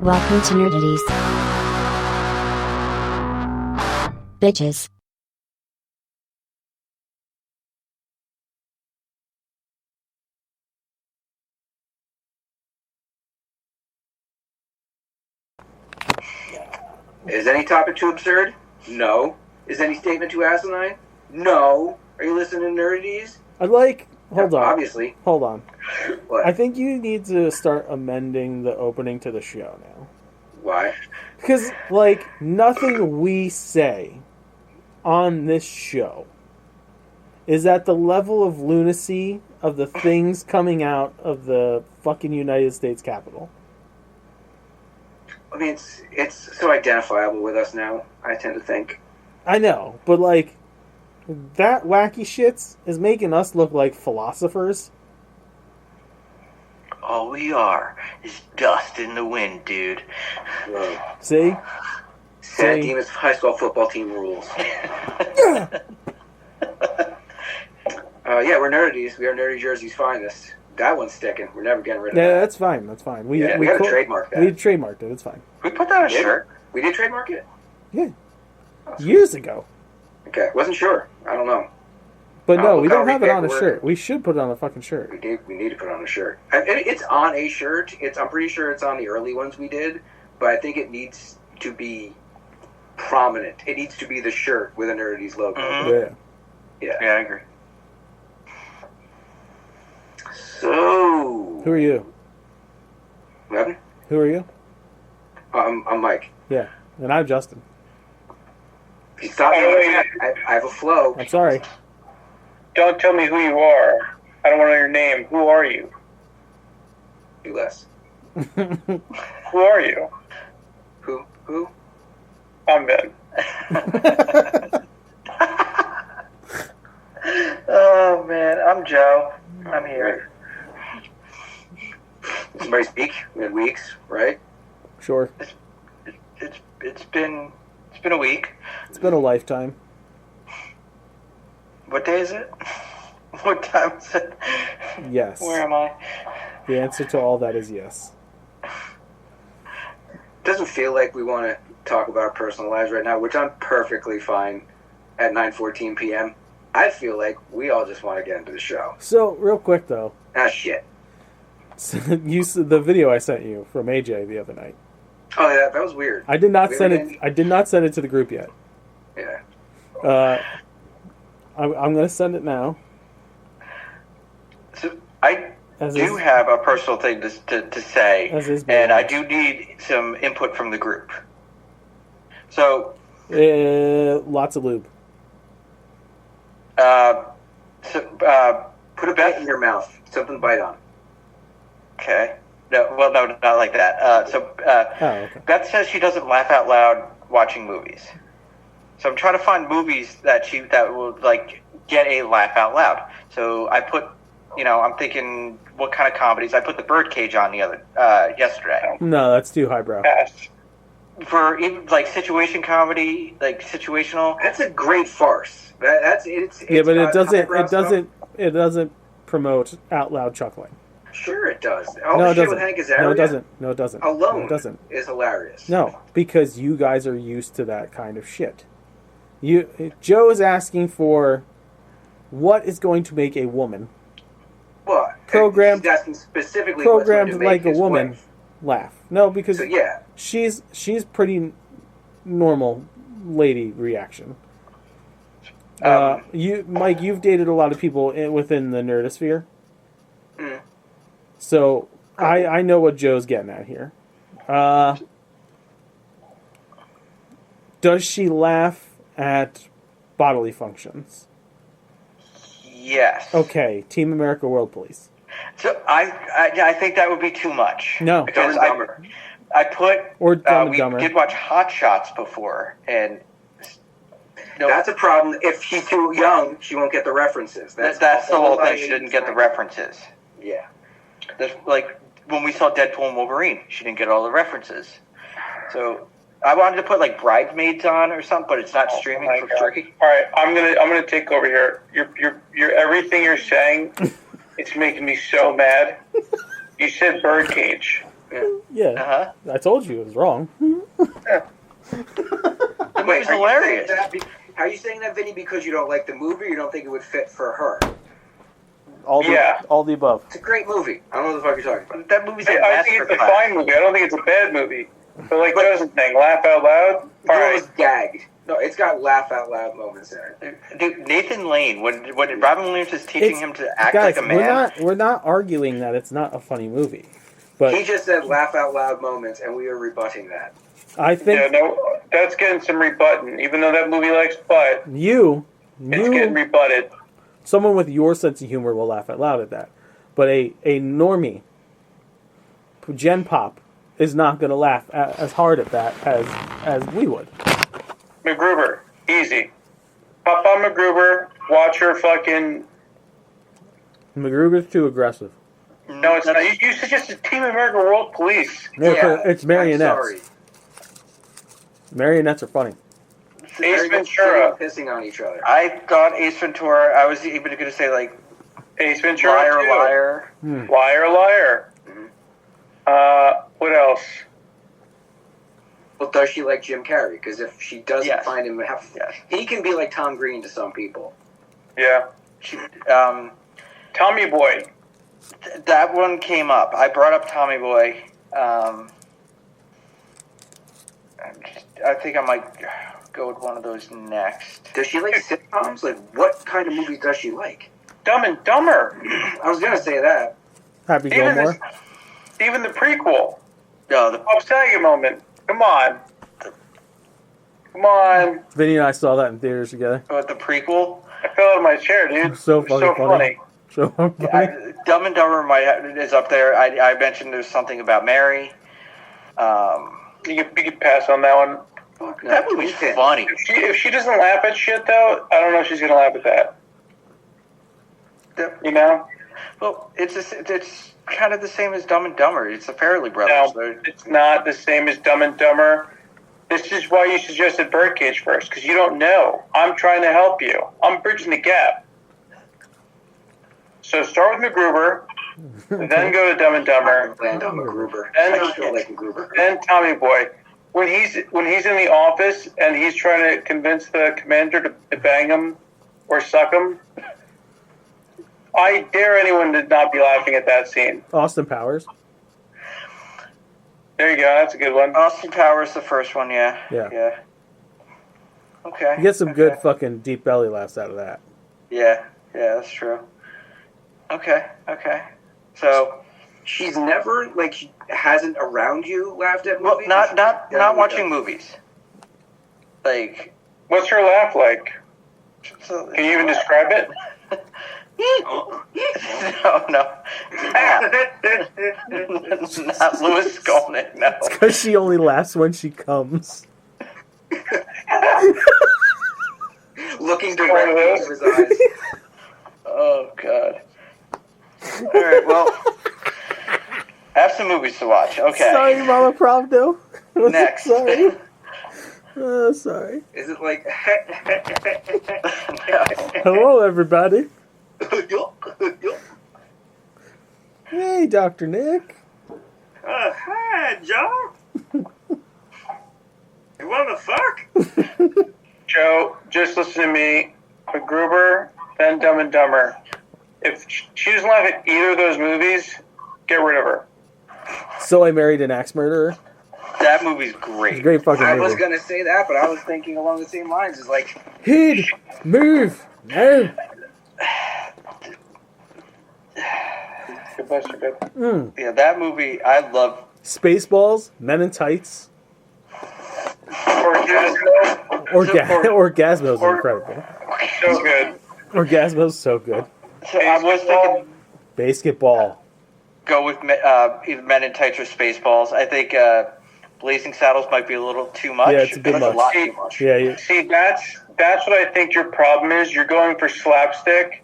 Welcome to Nerdities. Bitches. Is any topic too absurd? No. Is any statement too asinine? No. Are you listening to Nerdities? Hold on. Obviously. Hold on. What? I think you need to start amending the opening to the show now. Why? Because, nothing we say on this show is at the level of lunacy of the things coming out of the fucking United States Capitol. I mean, it's so identifiable with us now, I tend to think. I know, but, that wacky shit is making us look like philosophers. All we are is dust in the wind, dude. Whoa. See? San Dimas high school football team rules. Yeah, we're Nerdities. We are Nerdy Jersey's finest. That one's sticking. We're never getting rid of that. Yeah, that's fine. That's fine. We got to trademark that. We trademarked it. It's fine. We put that on a shirt. We did trademark it? Yeah. Years ago. Okay, wasn't sure. I don't know. But no, we don't have it on a shirt. We should put it on a fucking shirt. We need to put it on a shirt. It's on a shirt. I'm pretty sure it's on the early ones we did, but I think it needs to be prominent. It needs to be the shirt with a Nerdities logo. Mm-hmm. Yeah, I agree. So... Who are you? What? Who are you? I'm Mike. Yeah, and I'm Justin. Stop. I have a flow. I'm sorry. Don't tell me who you are. I don't want to know your name. Who are you? Do less. Who are you? Who? I'm Ben. Oh, man. I'm Joe. I'm here. Somebody speak? We had weeks, right? Sure. It's been a week. It's been a lifetime. What day is it? What time is it? Yes. Where am I? The answer to all that is yes. Doesn't feel like we want to talk about our personal lives right now, which I'm perfectly fine at 9:14 p.m. I feel like we all just want to get into the show. So, real quick though. Ah, shit. The video I sent you from AJ the other night. Oh, yeah, that was weird. I did not send it. I did not send it to the group yet. Yeah. I'm going to send it now. So I do have a personal thing to say, and I do need some input from the group. So, lots of lube. Put a bat in your mouth. Something to bite on. Okay. No, not like that. Okay. Beth says she doesn't laugh out loud watching movies. So I'm trying to find movies that will get a laugh out loud. So I put, I'm thinking what kind of comedies. I put The Birdcage on yesterday. No, that's too highbrow. Yes. For even situation comedy, situational. That's a great farce. It's yeah, but it doesn't promote out loud chuckling. Sure it does. No, it doesn't. With Hank Azaria, No, it doesn't. No, it doesn't. Alone no, it doesn't. Is hilarious. No, because you guys are used to that kind of shit. Joe is asking for what is going to make a woman programmed. He's asking specifically programmed what's going to make like a woman wife laugh. No, because yeah, she's pretty normal lady reaction. Mike, you've dated a lot of people within the nerdosphere. Mm. So I know what Joe's getting at here. Does she laugh at bodily functions? Yes. Okay, Team America World Police. So I think that would be too much. No. Because I put... Or Dumb and Dumber. We did watch Hot Shots before, and... That's a problem. If she's too young, she won't get the references. That's the whole thing. She didn't get the references. Yeah. When we saw Deadpool and Wolverine, she didn't get all the references. So I wanted to put Bridesmaids on or something, but it's not streaming for Turkey. All right, I'm gonna take over here. You're everything you're saying. It's making me so mad. You said Birdcage. Yeah, I told you it was wrong. The movie's hilarious. Are you saying that, Vinny, because you don't like the movie, or you don't think it would fit for her? All the above. It's a great movie. I don't know what the fuck you're talking about. That movie's a I think it's a masterclass. fine movie. I don't think it's a bad movie. But like Joe's thing, laugh out loud. The All girl right. is gagged. No, it's got laugh out loud moments in it. Dude, Nathan Lane, when Robin Williams is teaching him to act Guys, like a man. we're not arguing that it's not a funny movie, but He just said laugh out loud moments, and we are rebutting that. I think Yeah, no, that's getting some rebutting. Even though that movie likes butt, you, it's getting rebutted. someone with your sense of humor will laugh out loud at that, but a normie, Gen Pop, is not going to laugh as hard at that as we would. MacGruber, easy. Papa MacGruber, watch her fucking. MacGruber's too aggressive. No, it's not. You suggested Team America World Police. Yeah, it's marionettes. I'm sorry. Marionettes are funny. Ace Ventura. Pissing on each other. I thought Ace Ventura, I was even going to say, like, Ace Ventura. liar, too. liar. Liar, liar. What else? Well, does she like Jim Carrey? Because if she doesn't Yes. find him, he can be like Tom Green to some people. Yeah. She, Tommy Boy. that one came up. I brought up Tommy Boy. I think I might go with one of those next. Does she like sitcoms? Like, what kind of movies does she like? Dumb and Dumber. I was gonna say that. Happy Gilmore. Even the prequel. No, the Bob Saget moment. Come on. Come on. Vinny and I saw that in theaters together. the prequel. I fell out of my chair, dude. So It was fucking funny. So funny. Dumb and Dumber is up there. I mentioned there's something about Mary. You could pass on that one. Fuck no. That movie's funny. If she doesn't laugh at shit, though, I don't know if she's going to laugh at that. You know? Well, it's kind of the same as Dumb and Dumber. It's the Farrelly brothers. No, it's not the same as Dumb and Dumber. This is why you suggested Birdcage first, because you don't know. I'm trying to help you. I'm bridging the gap. So start with MacGruber, then go to Dumb and Dumber, Land on MacGruber. And- I still like MacGruber. then Tommy Boy. When he's in the office and he's trying to convince the commander to bang him or suck him, I dare anyone to not be laughing at that scene. Austin Powers. There you go. That's a good one. Austin Powers, the first one, yeah. Yeah. Okay. You get some good fucking deep belly laughs out of that. Yeah, that's true. Okay. So, She's never, like, she hasn't around you laughed at well, movies? not watching movies. Like, What's her laugh like? so, Can you even describe it? No. Not Louis Skolnick, no. Because she only laughs when she comes. Looking directly into his eyes. Oh, God. All right, well, I have some movies to watch. Okay. Sorry, Mama Pravdo. Next. Sorry. Sorry. Is it like... Hello, everybody. Hey, Dr. Nick. Hi, Joe. You wanna fuck? Joe, just listen to me. MacGruber, then Dumb and Dumber. If she doesn't laugh at either of those movies, get rid of her. So I Married an Axe Murderer. That movie's It's a great. great fucking I movie. was gonna say that, but I was thinking along the same lines. It's like, Heed, move, no. Good, Buster, good. Yeah, that movie, I love. Spaceballs, Men in Tights, Orgasmo, Orgasmo's incredible. so good. Orgasmo's so good. So I was thinking Basketball. go with either Men in Tights or Spaceballs. I think Blazing Saddles might be a little too much. Yeah, it's a bit That's much. lot too much. Yeah, See, that's what I think your problem is. You're going for slapstick,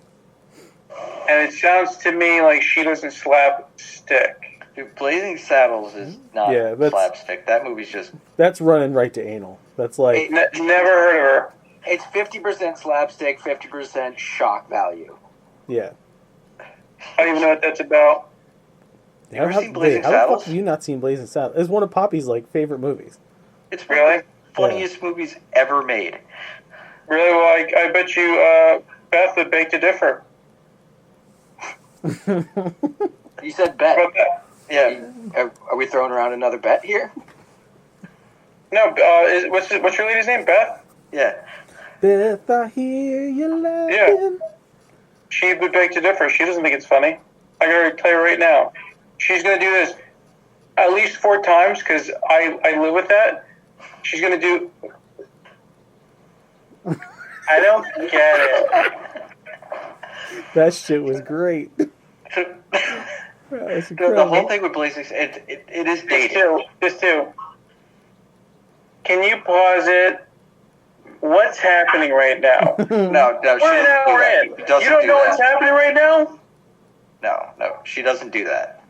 and it sounds to me like she doesn't slap stick. Dude, Blazing Saddles is not Yeah, that's- slapstick. That movie's just... that's running right to anal. That's like, Never heard of her. it's 50% slapstick, 50% shock value. yeah. I don't even know what that's about. You ever seen Blazing how the fuck Saddles? have you not seen Blazing Saddles? It's one of Poppy's favorite movies. It's one of the funniest movies ever made. Really? Well, I bet you Beth would beg to differ. You said bet. How about that? Yeah. Are we throwing around another bet here? No, what's your lady's name? Beth? Yeah. Beth, I hear you laughing. Yeah. She would beg to differ. She doesn't think it's funny. I gotta tell you right now. She's gonna do this at least 4 times because I live with that. She's gonna do. I don't get it. That shit was great. That's incredible. The whole thing with Blazing, it is dated. Just two. Can you pause it? What's happening right now? No, she We're an doesn't do hour that. in. She doesn't You don't do know that. what's happening right now? No, she doesn't do that.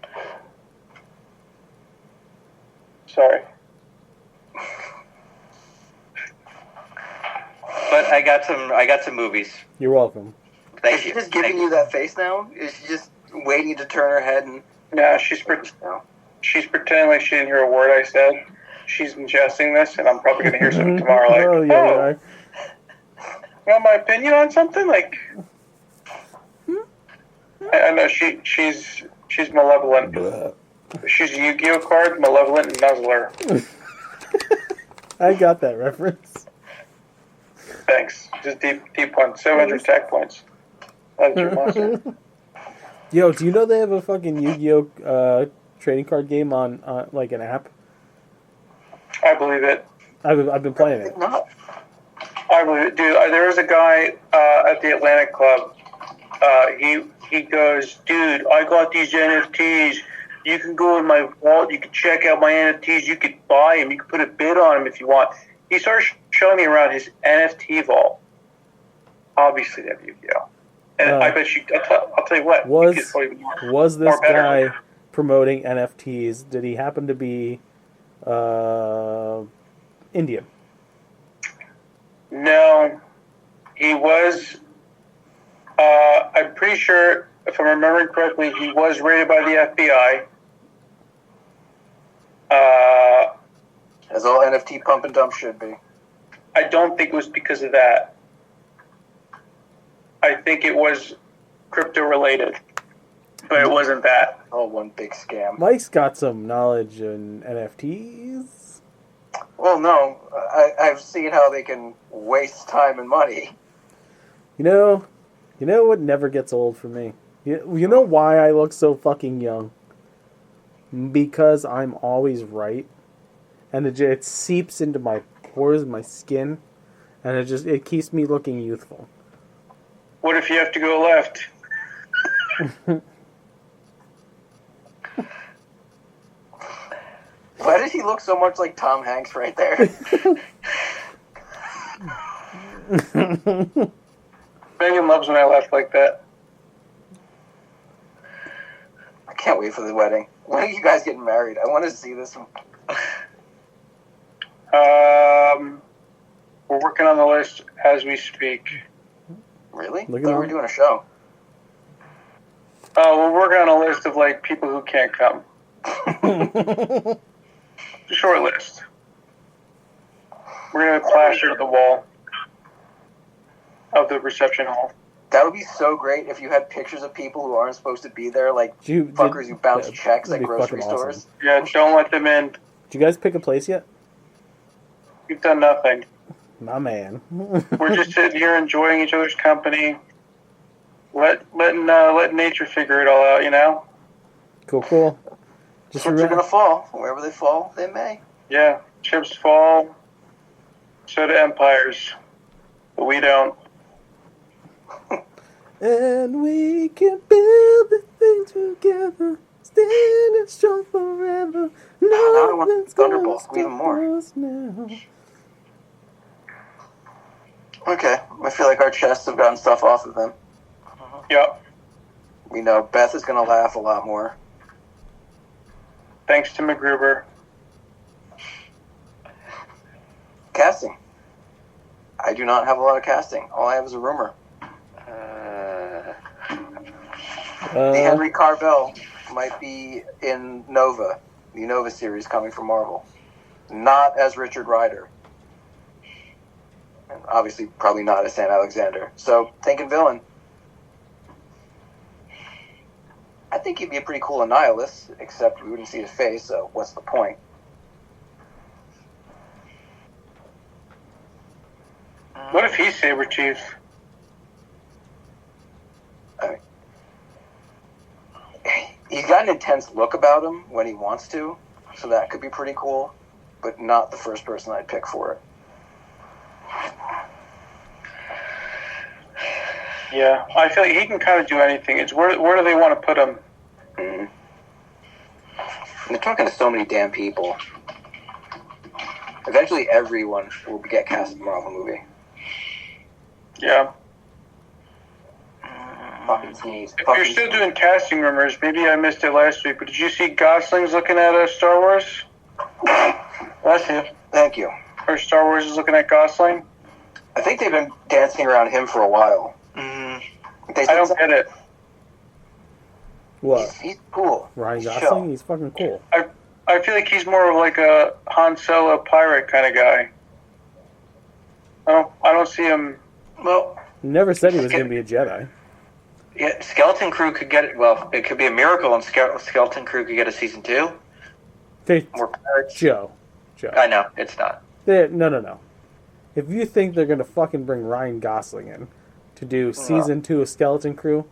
Sorry. But I got some movies. You're welcome. Thank Is she you. just giving you that face now? Is she just waiting to turn her head and... No, she's pretending like she didn't hear a word I said. She's ingesting this, and I'm probably going to hear something tomorrow. Like, oh, yeah, you want my opinion on something? Like, I know she's malevolent. yeah. She's a Yu-Gi-Oh card, malevolent and nuzzler. I got that reference. Thanks. Just deep one. 700 tech points. That's your monster. Yo, do you know they have a fucking Yu-Gi-Oh trading card game on like an app? I believe it. I've been playing it. Not. I believe it, dude. There was a guy at the Atlantic Club. He goes, dude, I got these NFTs. You can go in my vault. You can check out my NFTs. You could buy them. You can put a bid on them if you want. He started showing me around his NFT vault. Obviously, they have Yu-Gi-Oh. And I bet you. I'll tell you what. Was this guy promoting NFTs? Did he happen to be Indian? No, he was. I'm pretty sure, if I'm remembering correctly, he was raided by the FBI. As all NFT pump and dump should be. I don't think it was because of that. I think it was crypto related, but it wasn't that. All one big scam. Mike's got some knowledge in NFTs. Well, no. I've seen how they can waste time and money. You know what never gets old for me? You know why I look so fucking young? Because I'm always right. And it seeps into my pores, my skin, and it keeps me looking youthful. What if you have to go left? Why did he look so much like Tom Hanks right there? Megan loves when I laugh like that. I can't wait for the wedding. When are you guys getting married? I want to see this. We're working on the list as we speak. Really? Look I thought at we were doing a show. We're working on a list of like people who can't come. A short list. We're gonna plaster to the wall of the reception hall. That would be so great if you had pictures of people who aren't supposed to be there, like fuckers who bounce checks at that'd be grocery fucking stores. awesome. Yeah, don't let them in. Did you guys pick a place yet? We've done nothing. My man. We're just sitting here enjoying each other's company. Letting nature figure it all out, you know? Cool. Just Chips are going to fall. Wherever they fall, they may. Yeah, chips fall, so do empires. But we don't. And we can build the thing together, standing strong forever. Now I want Nothing's Thunderbolts gonna even more. stop us now. Okay, I feel like our chests have gotten stuff off of them. Yep. We know Beth is going to laugh a lot more. Thanks to MacGruber. Casting. I do not have a lot of casting. All I have is a rumor. The Henry Carvel might be in Nova, the Nova series coming from Marvel. Not as Richard Rider. And obviously, probably not as Sam Alexander. So, thinking villain. I think he'd be a pretty cool Annihilus, except we wouldn't see his face, so what's the point? What if he's Saber Chief? He's got an intense look about him when he wants to, so that could be pretty cool, but not the first person I'd pick for it. Yeah, I feel like he can kind of do anything. It's where do they want to put him? Mm-hmm. They're talking to so many damn people. Eventually, everyone will get cast in a Marvel movie. Yeah. Fucking sneeze. If you're still doing casting rumors, maybe I missed it last week, but did you see Gosling's looking at Star Wars? Bless you. Thank you. Or Star Wars is looking at Gosling? I think they've been dancing around him for a while. I don't get it. What? He's cool. Ryan He's Gosling? chill. He's fucking cool. I feel like he's more of like a Han Solo pirate kind of guy. Oh, I don't see him. Well, Never said he was going to be a Jedi. yeah, Skeleton Crew could get it. Well, it could be a miracle, and Skeleton Crew could get a season 2. They, More pirates. Joe. I know it's not. No. If you think they're going to fucking bring Ryan Gosling in to do season 2 of Skeleton Crew,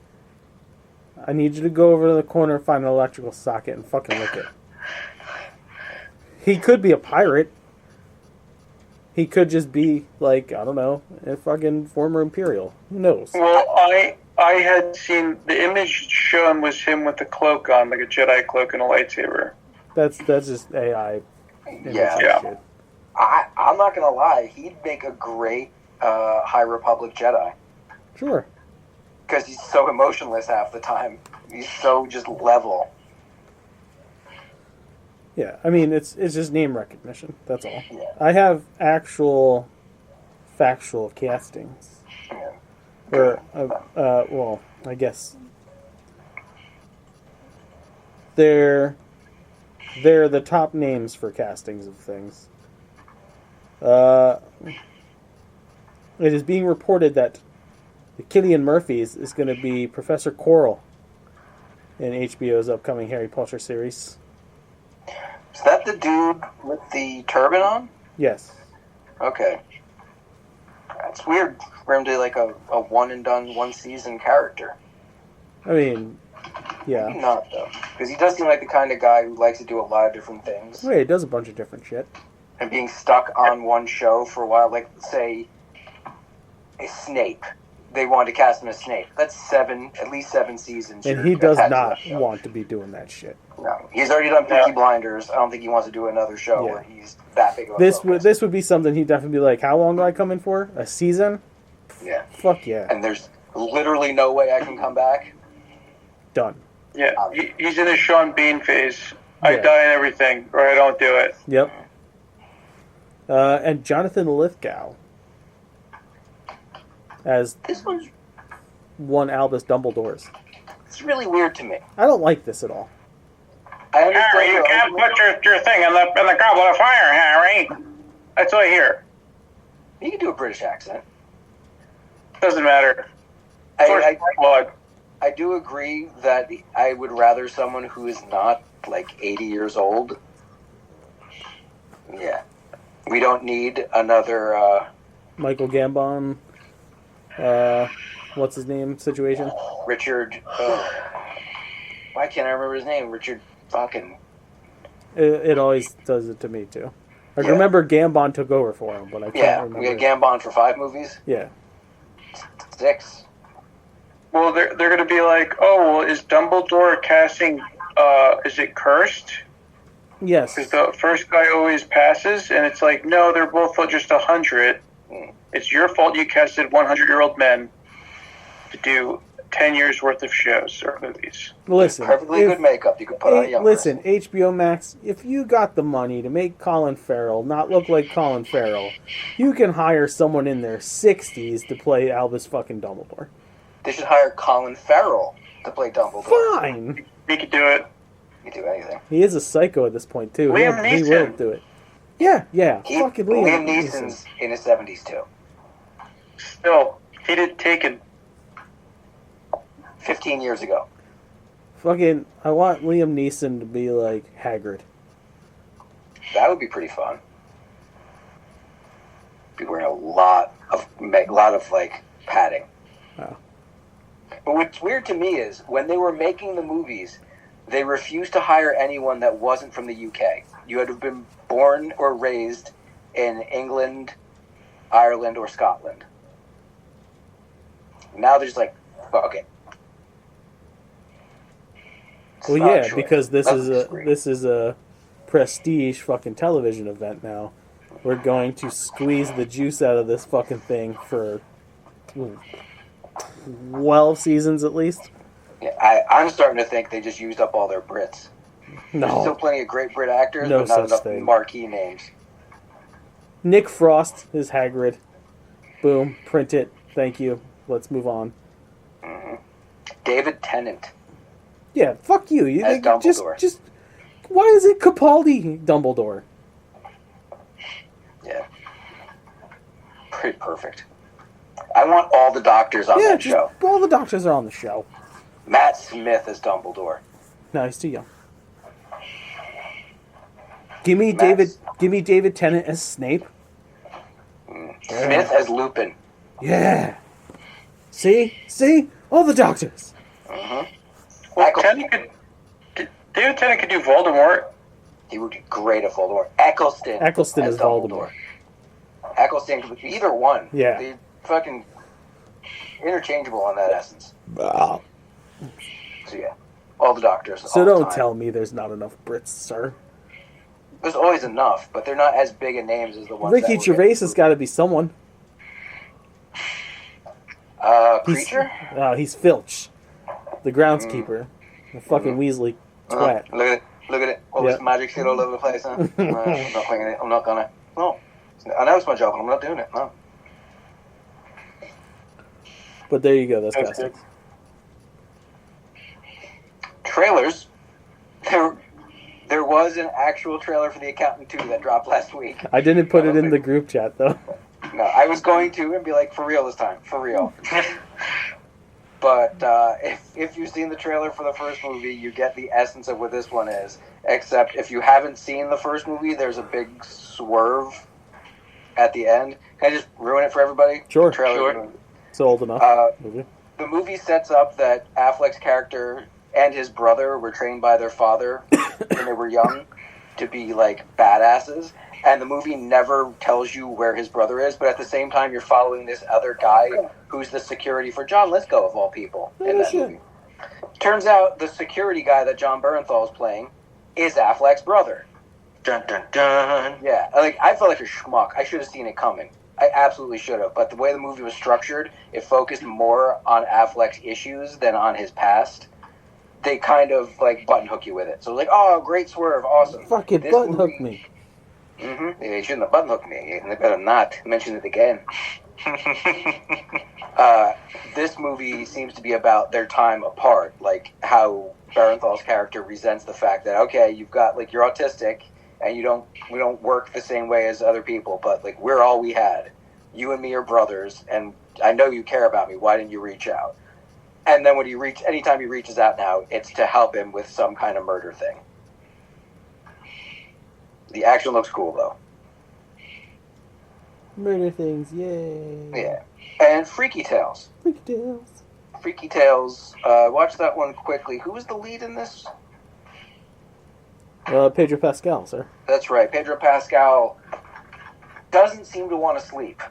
I need you to go over to the corner, find an electrical socket, and fucking lick it. He could be a pirate. He could just be, like, I don't know, a fucking former Imperial. Who knows? Well, I had seen the image shown was him with the cloak on, like a Jedi cloak and a lightsaber. That's just AI. Yeah. Shit. I'm not going to lie. He'd make a great High Republic Jedi. Sure. Because he's so emotionless half the time. He's so just level. Yeah, I mean, it's just name recognition. That's all. Yeah. I have actual factual castings. Yeah. Or, well, I guess they're the top names for castings of things. It is being reported that Cillian Murphy's is going to be Professor Quirrell in HBO's upcoming Harry Potter series. Is that the dude with the turban on? Yes. Okay. That's weird for him to like a one and done, one season character. I mean, Maybe yeah. not though, because he does seem like the kind of guy who likes to do a lot of different things. Wait, he does a bunch of different shit. And being stuck on one show for a while, like say a Snape. They wanted to cast him as Snape. That's at least seven seasons. And you're he does attached to not that show. want to be doing that shit. No, he's already done Peaky Blinders. I don't think he wants to do another show Yeah. where he's that big of a focus. This would be something he'd definitely be like, how long do I come in for? A season? Yeah. Fuck yeah. And there's literally no way I can come back. Done. Yeah, he's in his Sean Bean phase. I Yeah. die in everything, or I don't do it. Yep. And Jonathan Lithgow as This one's one Albus Dumbledore's. it's really weird to me. I don't like this at all. I understand Harry, you your can't argument. put your thing in the goblet of fire, Harry. That's what I hear. You can do a British accent. Doesn't matter. I Blood. do agree that I would rather someone who is not like 80 years old. Yeah. We don't need another Michael Gambon, what's his name situation? Richard. Why can't I remember his name? Richard fucking. It always does it to me too. I Yeah. remember Gambon took over for him, but I can't Yeah, remember. we had Gambon for 5 movies. Yeah. 6. Well, they're going to be like, oh, well, is Dumbledore casting, is it cursed? Yes. Because the first guy always passes, and it's like, no, they're both just 100. It's your fault you casted 100-year-old men to do 10 years worth of shows or movies. Listen. Perfectly good makeup you could put on a young Listen, person. HBO Max, if you got the money to make Colin Farrell not look like Colin Farrell, you can hire someone in their 60s to play Albus fucking Dumbledore. They should hire Colin Farrell to play Dumbledore. Fine. He could do it. He could do anything. He is a psycho at this point too. Liam He will Neeson. do it. Yeah. Fucking Liam Neeson's in his 70s too. Still, he did Taken. 15 years ago. Fucking, I want Liam Neeson to be like Hagrid. That would be pretty fun. Be wearing a lot of like padding. Oh. But what's weird to me is when they were making the movies, they refused to hire anyone that wasn't from the UK. You had to have been born or raised in England, Ireland, or Scotland. Now they're just like, fuck it. Well, It's not a yeah, choice. because this Nothing's is a prestige fucking television event now. We're going to squeeze the juice out of this fucking thing for 12 seasons at least. Yeah, I'm starting to think they just used up all their Brits. There's still No. plenty of great Brit actors, No but not such enough thing. marquee names. Nick Frost is Hagrid. Boom. Print it. Thank you. Let's move on. David Tennant. Yeah, fuck you. You As Dumbledore. just why is it Capaldi Dumbledore? Yeah. Pretty perfect. I want all the doctors on Yeah, that just show. all the doctors are on the show. Matt Smith as Dumbledore. No, he's too young. Give me Matt's- David Tennant as Snape. Smith as Lupin. Yeah. See? All the doctors. Well, Eccleston. David Tennant could do Voldemort. He would be great at Voldemort. Eccleston. Eccleston as is Voldemort. Eccleston could be either one. Yeah. They fucking interchangeable on that essence. Ah. So yeah, all the doctors. So all the don't time. tell me there's not enough Brits, sir. There's always enough, but they're not as big a names as the ones. Ricky that were Gervais getting- has got to be someone. Creature. He's Filch, the groundskeeper, the fucking Weasley twat. Look at it. All Yeah. this magic shit all over the place, huh? I'm not playing it. I'm not gonna. No. I know it's my job, but I'm not doing it. No. But there you go. That's That's casting. good. Trailers. There was an actual trailer for The Accountant 2 that dropped last week. I didn't put it in the group chat though. No, I was going to and be like, for real this time. For real. But if you've seen the trailer for the first movie, you get the essence of what this one is. Except if you haven't seen the first movie, there's a big swerve at the end. Can I just ruin it for everybody? Sure. The trailer. Sure. It's old enough. Movie. The movie sets up that Affleck's character and his brother were trained by their father when they were young to be like badasses. And the movie never tells you where his brother is, but at the same time, you're following this other guy who's the security for John Lithgow, of all people, in that shit. movie. Turns out the security guy that John Bernthal is playing is Affleck's brother. Dun dun dun. Yeah, like I felt like a schmuck. I should have seen it coming. I absolutely should have. But the way the movie was structured, it focused more on Affleck's issues than on his past. They kind of like button hook you with it. So like, oh, great swerve, awesome. Fucking This button movie- hook me. Mm-hmm. They shouldn't have button hooked me, and they better not mention it again. This movie seems to be about their time apart, like how Barenthal's character resents the fact that okay, you've got like you're autistic, and we don't work the same way as other people, but like we're all we had. You and me are brothers, and I know you care about me. Why didn't you reach out? And then anytime he reaches out now, it's to help him with some kind of murder thing. The action looks cool though. Murder things, yay. Yeah. And Freaky Tales. Freaky Tales. Freaky Tales. Watch that one quickly. Who was the lead in this? Pedro Pascal, sir. That's right. Pedro Pascal doesn't seem to want to sleep.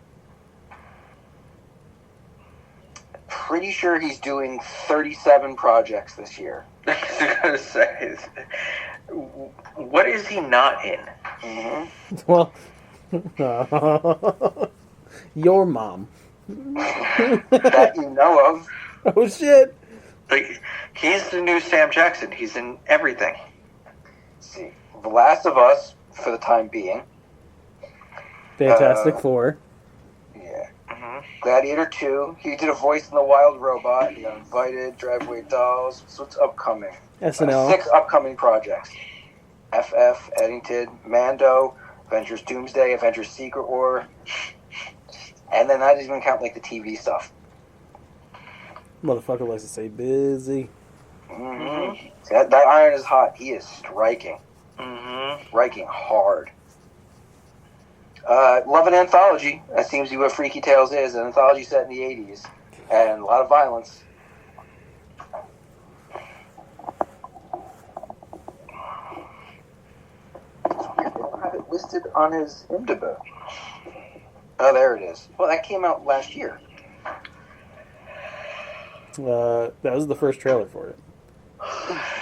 Pretty sure he's doing 37 projects this year. I was gonna say, what is he not in? Mm-hmm. Well, your mom. That you know of. Oh shit! Like, he's the new Sam Jackson. He's in everything. Let's see. The Last of Us, for the time being. Fantastic Four. Yeah. Gladiator 2. He did a voice in The Wild Robot. He got invited. Driveway Dolls. So what's upcoming? SNL. 6 upcoming projects. FF, Eddington, Mando, Avengers Doomsday, Avengers Secret War. And then that doesn't even count like the TV stuff. Motherfucker likes to say busy. Mm-hmm. See, that iron is hot. He is striking. Striking hard. Love an anthology. That seems to be what Freaky Tales is. An anthology set in the 80s. And a lot of violence. They don't have it listed on his IMDb. Oh, there it is. Well, that came out last year. That was the first trailer for it.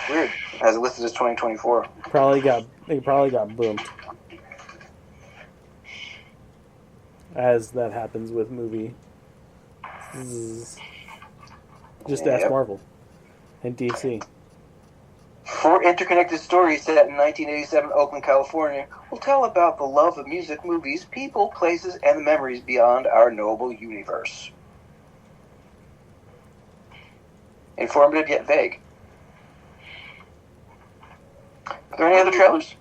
Weird. Has it listed as 2024. They probably got boomed. As that happens with movie. Just ask Marvel and DC. 4 interconnected stories set in 1987 Oakland, California will tell about the love of music, movies, people, places, and the memories beyond our noble universe. Informative yet vague. Are there any other trailers?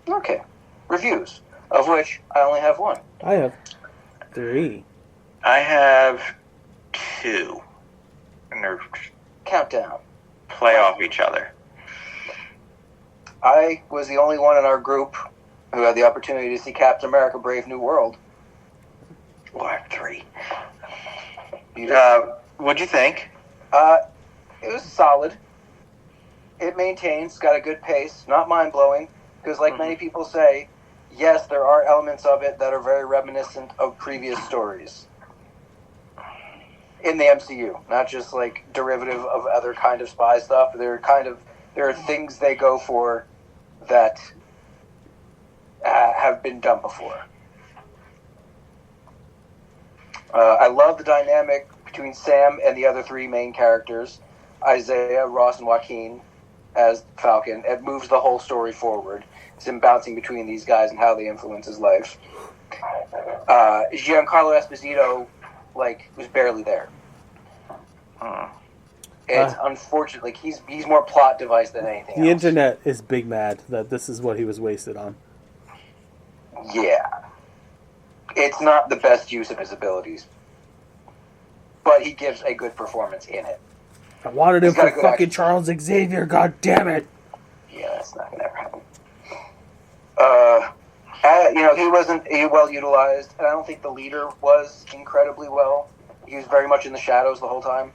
Okay. Reviews, of which I only have 1. I have 3. I have 2. And they're Countdown. play off each other. I was the only one in our group who had the opportunity to see Captain America: Brave New World. Well, I have 3. What'd you think? It was solid. It maintains, got a good pace, not mind-blowing, because like many people say, yes, there are elements of it that are very reminiscent of previous stories in the MCU, not just like derivative of other kind of spy stuff. There are things they go for that have been done before. I love the dynamic between Sam and the other 3 main characters, Isaiah, Ross, and Joaquin, as Falcon. It moves the whole story forward. It's him bouncing between these guys and how they influence his life. Giancarlo Esposito, was barely there. It's unfortunate. He's more plot device than anything The else. internet is big mad that this is what he was wasted on. Yeah. It's not the best use of his abilities. But he gives a good performance in it. I wanted him He's got a for good fucking action. Charles Xavier, god damn it! Yeah, that's not going to ever happen. He wasn't well utilized, and I don't think the leader was incredibly well. He was very much in the shadows the whole time.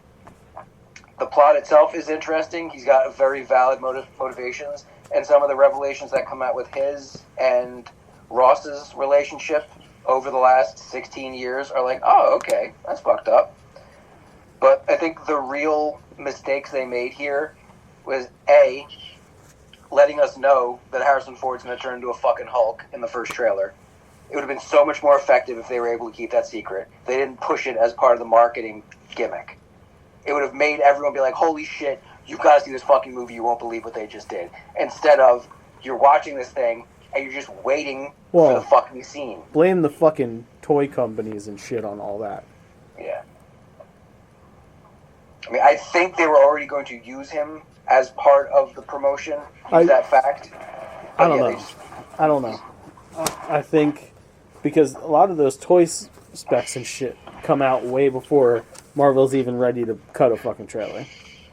The plot itself is interesting. He's got very valid motivations, and some of the revelations that come out with his and Ross's relationship over the last 16 years are like, oh, okay, that's fucked up. But I think the real mistakes they made here was, A, letting us know that Harrison Ford's going to turn into a fucking Hulk in the first trailer. It would have been so much more effective if they were able to keep that secret. They didn't push it as part of the marketing gimmick. It would have made everyone be like, holy shit, you've got to see this fucking movie, you won't believe what they just did. Instead of, you're watching this thing, and you're just waiting for the fucking scene. Blame the fucking toy companies and shit on all that. Yeah. I mean, I think they were already going to use him as part of the promotion. That fact. I don't know. I don't know. I think because a lot of those toy specs and shit come out way before Marvel's even ready to cut a fucking trailer.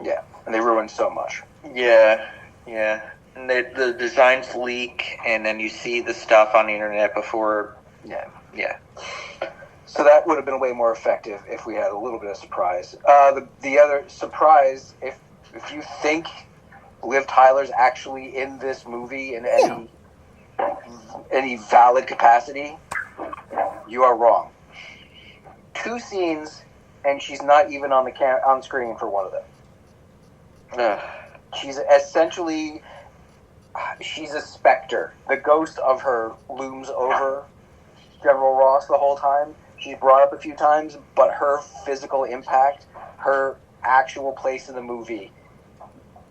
Yeah, and they ruined so much. Yeah. And the designs leak, and then you see the stuff on the internet before. Yeah. So that would have been way more effective if we had a little bit of surprise. The other surprise, if you think Liv Tyler's actually in this movie in any valid capacity, you are wrong. 2 scenes, and she's not even on screen for one of them. She's essentially, she's a specter. The ghost of her looms over General Ross the whole time. She's brought up a few times, but her physical impact, her actual place in the movie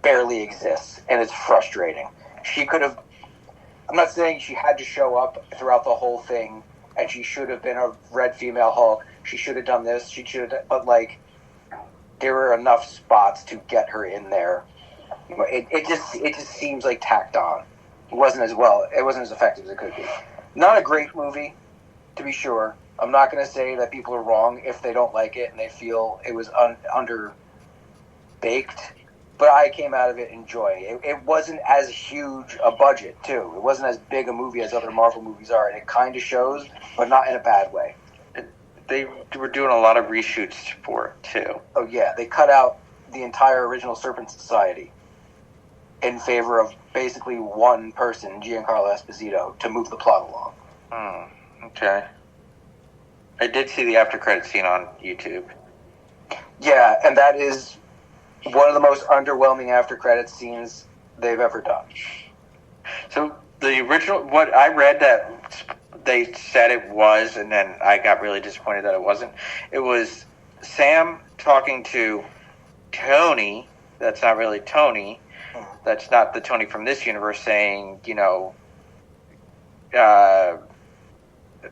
barely exists, and it's frustrating. She could have, I'm not saying she had to show up throughout the whole thing and she should have been a red female Hulk. She should have done this. She should have, but like, there were enough spots to get her in there. It just seems like tacked on. It wasn't as effective as it could be. Not a great movie, to be sure. I'm not going to say that people are wrong if they don't like it and they feel it was under baked, but I came out of it enjoying it. It wasn't as huge a budget, too. It wasn't as big a movie as other Marvel movies are, and it kind of shows, but not in a bad way. They were doing a lot of reshoots for it, too. Oh, yeah. They cut out the entire original Serpent Society in favor of basically one person, Giancarlo Esposito, to move the plot along. Okay. I did see the after credit scene on YouTube. Yeah, and that is one of the most underwhelming after credit scenes they've ever done. So the original, what I read that they said it was, and then I got really disappointed that it wasn't. It was Sam talking to Tony. That's not really Tony. That's not the Tony from this universe saying,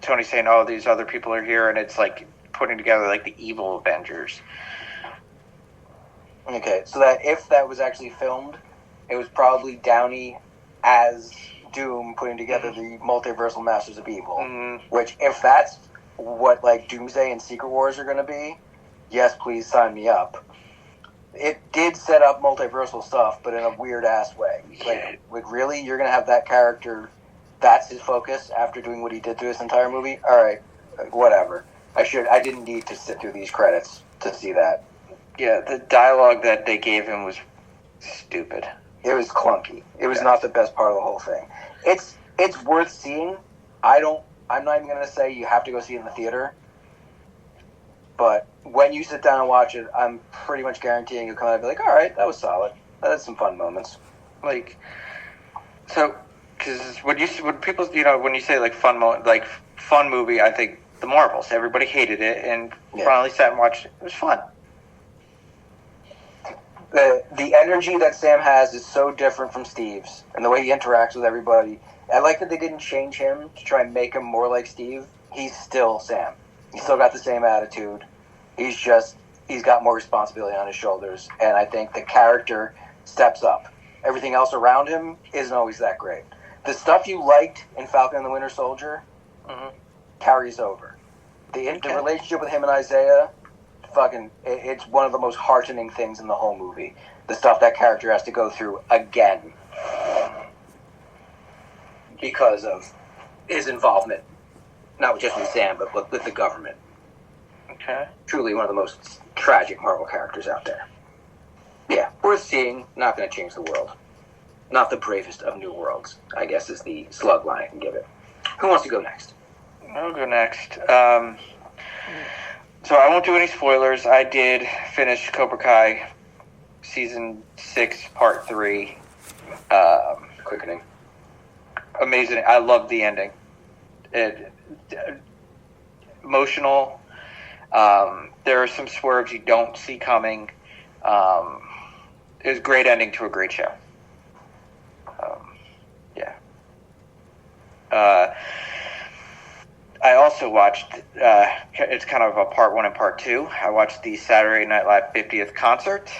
Tony saying, oh, these other people are here, and it's like putting together like the evil Avengers. Okay, so that if that was actually filmed, it was probably Downey as Doom putting together the multiversal Masters of Evil. Mm-hmm. Which, if that's what like Doomsday and Secret Wars are going to be, yes, please sign me up. It did set up multiversal stuff, but in a weird-ass way. Like, really? You're going to have that character, that's his focus after doing what he did through this entire movie? Alright, whatever. I didn't need to sit through these credits to see that. Yeah, the dialogue that they gave him was stupid. It was clunky. It was not the best part of the whole thing. It's worth seeing. I'm not even going to say you have to go see it in the theater. But when you sit down and watch it, I'm pretty much guaranteeing you'll come out and be like, all right, that was solid. That had some fun moments. Like, so, because when people, when you say like fun movie, I think the Marvels. Everybody hated it, and finally sat and watched it. It was fun. The energy that Sam has is so different from Steve's, and the way he interacts with everybody. I like that they didn't change him to try and make him more like Steve. He's still Sam. He's still got the same attitude. He's got more responsibility on his shoulders, and I think the character steps up. Everything else around him isn't always that great. The stuff you liked in Falcon and the Winter Soldier carries over. The relationship with him and Isaiah, it's one of the most heartening things in the whole movie. The stuff that character has to go through again because of his involvement. Not just with Sam, but with the government. Okay. Truly one of the most tragic Marvel characters out there. Yeah, worth seeing. Not going to change the world. Not the bravest of new worlds, I guess is the slug line I can give it. Who wants to go next? I'll go next. So I won't do any spoilers. I did finish Cobra Kai Season 6, Part 3. Quickening. Amazing. I loved the ending. Emotional. There are some swerves you don't see coming. It was a great ending to a great show. I also watched, it's kind of a part 1 and part 2. I watched the Saturday Night Live 50th concert.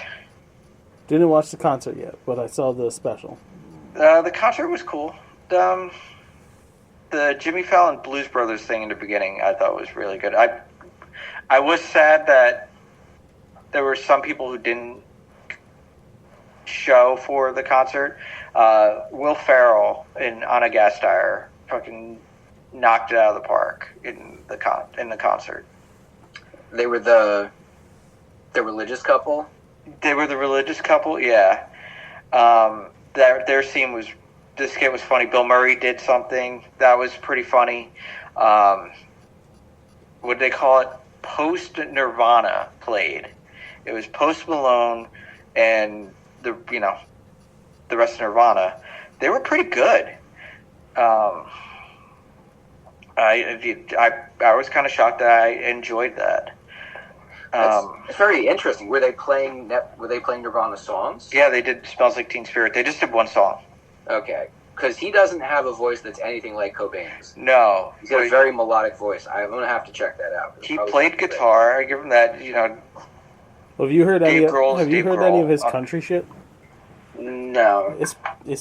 Didn't watch the concert yet, but I saw the special. The concert was cool. The Jimmy Fallon Blues Brothers thing in the beginning I thought was really good. I was sad that there were some people who didn't show for the concert. Will Ferrell and Anna Gasteyer fucking knocked it out of the park in the concert. They were the religious couple? They were the religious couple, yeah. Their scene was, this skit was funny. Bill Murray did something that was pretty funny. What did they call it? Post Nirvana played. It was Post Malone and the rest of Nirvana. They were pretty good. I was kind of shocked that I enjoyed that. It's very interesting. Were they playing Nirvana songs? Yeah, they did "Smells Like Teen Spirit." They just did one song. Okay, because he doesn't have a voice that's anything like Cobain's. No. He's got a very melodic voice. I'm going to have to check that out. He played guitar. I give him that, Well, have you heard any? Dave Grohl's Have you Dave heard any of Grohl. his country shit? No. He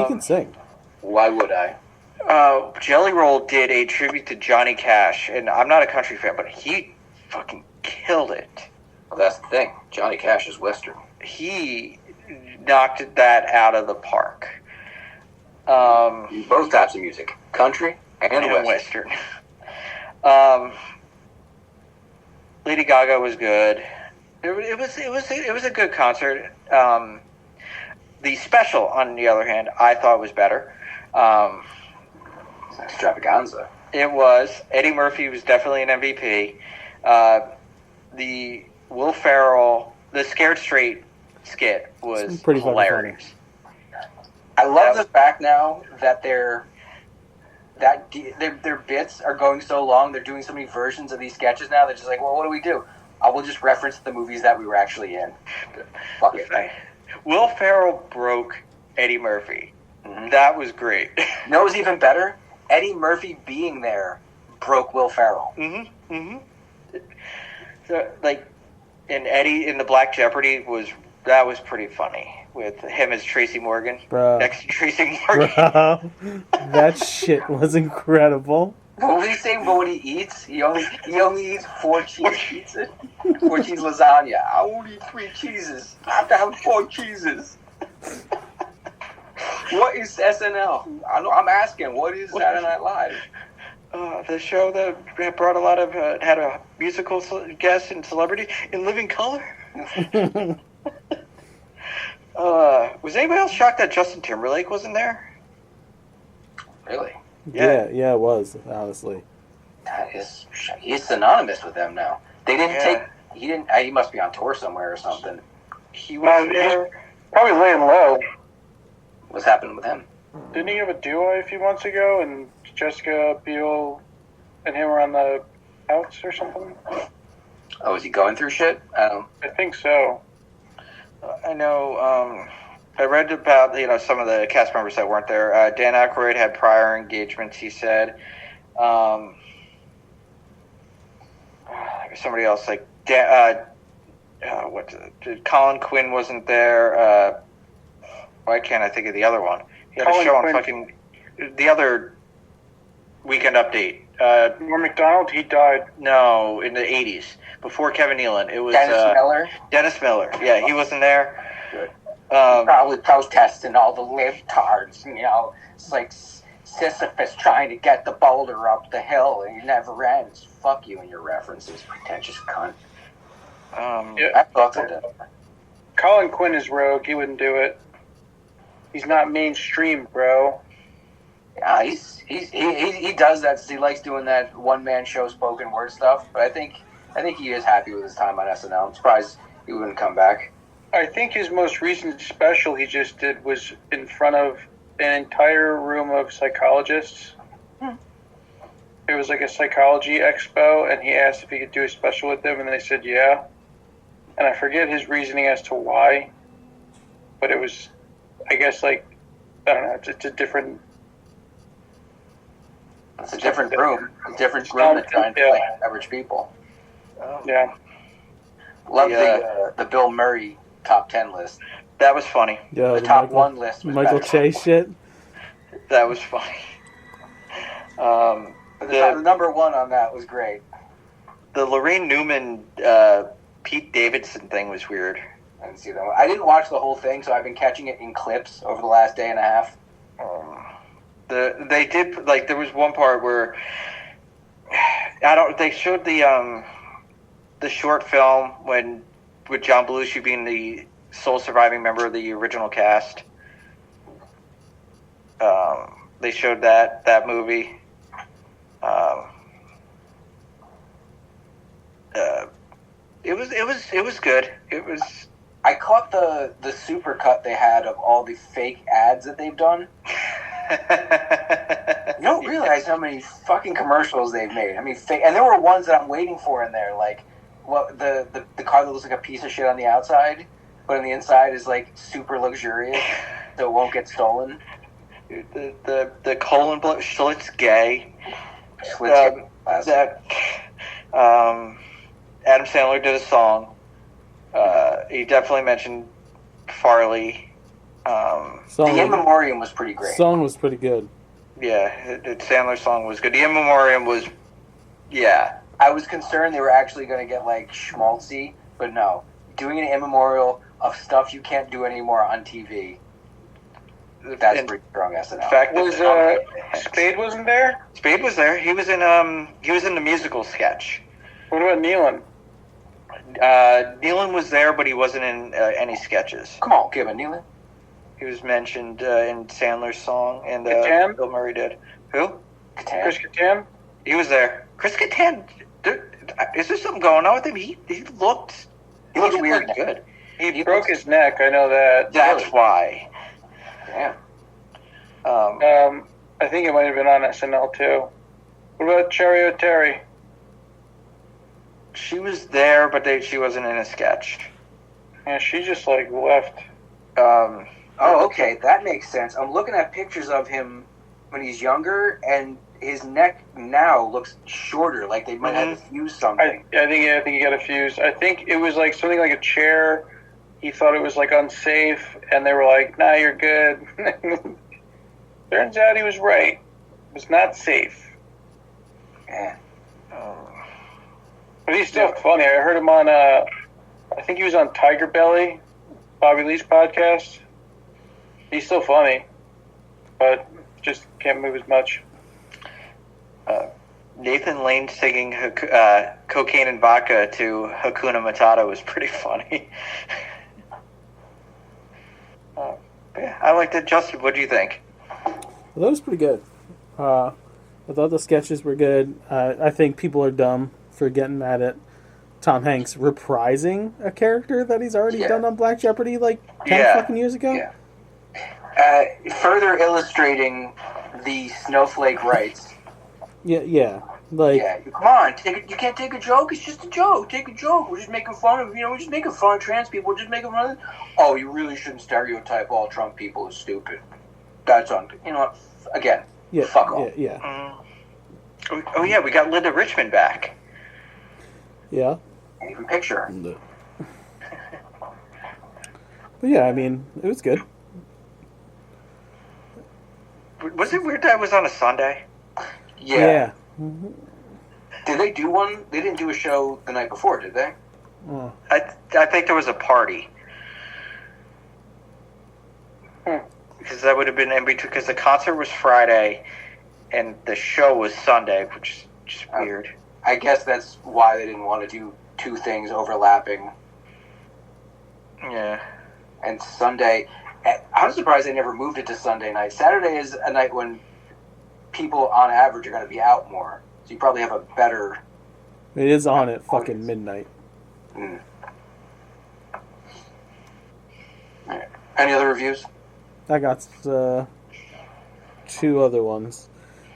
can sing. Why would I? Jelly Roll did a tribute to Johnny Cash, and I'm not a country fan, but he fucking killed it. Well, that's the thing. Johnny Cash is Western. He knocked that out of the park. Both types of music, country and Western. Lady Gaga was good. It was a good concert. The special, on the other hand, I thought was better. Extravaganza. It was. Eddie Murphy was definitely an MVP. The Will Ferrell, the Scared Straight skit was pretty hilarious. I love the fact now that their bits are going so long. They're doing so many versions of these sketches now. They're just like, well, what do we do? I will just reference the movies that we were actually in. Fuck it. Will Ferrell broke Eddie Murphy. Mm-hmm. That was great. You know what was even better? Eddie Murphy being there broke Will Ferrell. Mm-hmm. Mm-hmm. So, and Eddie in the Black Jeopardy was pretty funny with him as Tracy Morgan. Bruh. Next to Tracy Morgan. Bruh. That shit was incredible. What was he saying? But when he eats, he only eats 4 cheese pizzas, 4 cheese lasagna. I only eat 3 cheeses. I have to have 4 cheeses. What is SNL? I'm asking. What is Saturday Night Live? The show that brought a lot of had a musical guest and celebrity in living color. Was anybody else shocked that Justin Timberlake wasn't there? Really? Yeah, it was, honestly. He's synonymous with them now. They didn't take. He didn't. He must be on tour somewhere or something. He was there. Probably laying low. What's happening with him? Didn't he have a duo a few months ago, and Jessica Biel and him were on the outs or something? Oh, is he going through shit? I think so. I know. I read about some of the cast members that weren't there. Dan Aykroyd had prior engagements. He said. Somebody else Colin Quinn wasn't there. Why can't I think of the other one? He had a show on fucking the other Weekend Update. Norm Macdonald, he died. No, in the 80s, before Kevin Nealon. It was Dennis Miller. Dennis Miller. Yeah, he wasn't there. Good. Probably protesting all the libtards. It's like Sisyphus trying to get the boulder up the hill, and he never ends. Fuck you and your references, pretentious cunt. I thought so. Colin Quinn is rogue. He wouldn't do it. He's not mainstream, bro. Yeah, he does that. He likes doing that one-man show spoken word stuff. But I think he is happy with his time on SNL. I'm surprised he wouldn't come back. I think his most recent special he just did was in front of an entire room of psychologists. It was like a psychology expo, and he asked if he could do a special with them, and they said yeah. And I forget his reasoning as to why, but it was, I guess, I don't know, it's a different... It's a different room. A different room than trying to play average people. Yeah. Love the Bill Murray top 10 list. That was funny. Yo, the top 1 list was Michael better. Chase shit. That was funny. The number 1 on that was great. The Lorraine Newman, Pete Davidson thing was weird. I didn't see that one. I didn't watch the whole thing, so I've been catching it in clips over the last day and a half. They did, there was one part where they showed the short film with John Belushi being the sole surviving member of the original cast. They showed that movie. It was good. It was. I caught the super cut they had of all the fake ads that they've done. You don't realize how many fucking commercials they've made. I mean, fake, and there were ones that I'm waiting for in there, like the car that looks like a piece of shit on the outside, but on the inside is like super luxurious, so it won't get stolen. the colon blow. Schlitz gay. Schlitz That Adam Sandler did a song. He definitely mentioned Farley. Song, the In Memoriam was pretty great. Song was pretty good. Yeah, the Sandler song was good. The In Memoriam was, yeah. I was concerned they were actually going to get like schmaltzy, but no. Doing an in memorial of stuff you can't do anymore on TV. That's pretty strong SNL. In fact, Was Spade wasn't there? Spade was there. He was in the musical sketch. What about Nealon? Nealon was there, but he wasn't in any sketches. Come on, give it, Nealon. He was mentioned in Sandler's song, and Catan? Bill Murray did. Who? Catan. Chris Kattan? He was there. Chris Kattan. Is there something going on with him? He looked. He looks weird. Good. He broke his neck. I know that. That's why. Damn. I think it might have been on SNL too. What about Cherry O'Terry? She was there, but she wasn't in a sketch. Yeah, she just like left. Oh, okay, that makes sense. I'm looking at pictures of him when he's younger, and his neck now looks shorter, like they might have to fuse something. I think he got a fuse. I think it was like something like a chair. He thought it was like unsafe, and they were like, "Nah, you're good." Turns out he was right. It was not safe. Yeah. But he's still funny. I heard him on. I think he was on Tiger Belly, Bobby Lee's podcast. He's still funny, but just can't move as much. Nathan Lane singing Cocaine and Vodka to Hakuna Matata was pretty funny. Yeah, I liked it. Justin, what do you think? Well, that was pretty good. I thought the sketches were good. I think people are dumb for getting mad at Tom Hanks reprising a character that he's already done on Black Jeopardy like 10 fucking years ago. Yeah. Further illustrating the snowflake rights. Yeah. Like, come on, you can't take a joke. It's just a joke. Take a joke. We're just making fun of, we're just making fun of trans people. We're just making fun of. Oh, you really shouldn't stereotype all Trump people as stupid. That's on. You know what? Again, fuck off. Yeah. Oh yeah, we got Linda Richmond back. Yeah. Can't even picture her. But yeah, I mean, it was good. Was it weird that it was on a Sunday? Yeah. Did they do one? They didn't do a show the night before, did they? Oh. I think there was a party. Because that would have been in between. Because the concert was Friday, and the show was Sunday, which is just weird. I guess that's why they didn't want to do two things overlapping. Yeah. And Sunday, I'm surprised they never moved it to Sunday night. Saturday is a night when people, on average, are going to be out more. So you probably have a better... It is on at fucking midnight. Mm. Right. Any other reviews? I got 2 other ones.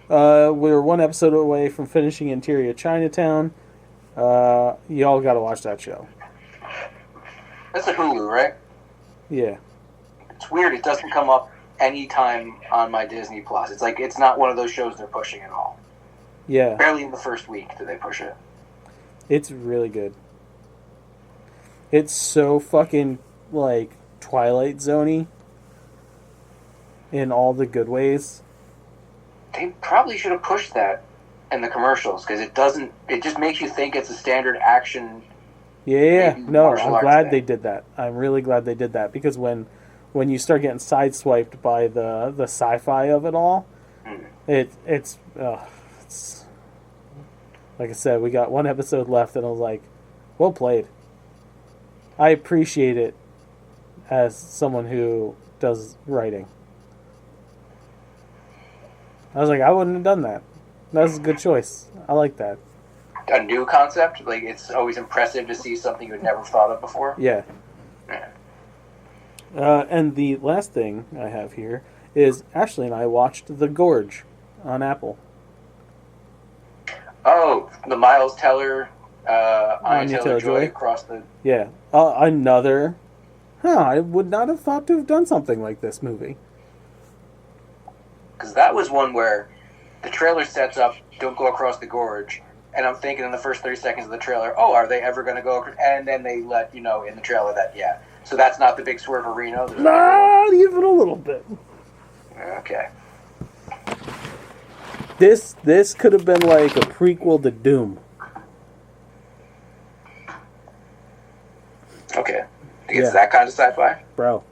We're 1 episode away from finishing Interior Chinatown. Y'all got to watch that show. That's a Hulu, right? Yeah. It's weird. It doesn't come up anytime on my Disney Plus. It's like it's not one of those shows they're pushing at all. Yeah. Barely in the first week do they push it. It's really good. It's so fucking, like, Twilight Zone-y in all the good ways. They probably should have pushed that in the commercials because it doesn't. It just makes you think it's a standard action. Yeah. No, martial I'm arts glad thing. they did that. I'm really glad they did that because when you start getting sideswiped by the sci-fi of it all, it's like I said, we got 1 episode left, and I was like, well played. I appreciate it as someone who does writing. I was like, I wouldn't have done that. That was a good choice. I like that. A new concept. Like it's always impressive to see something you'd never thought of before. Yeah. And the last thing I have here is Ashley and I watched The Gorge on Apple. Oh, the Miles Teller, Anya Taylor-Joy. Taylor-Joy across the... Yeah. Another... I would not have thought to have done something like this movie. because that was one where the trailer sets up, don't go across the gorge, and I'm thinking in the first 30 seconds of the trailer, oh, are they ever going to go? And then they let you know in the trailer that, yeah. So that's not the big swerve of Reno? Not even a little bit. Okay. This could have been like a prequel to Doom. Okay. It's that kind of sci-fi? Bro.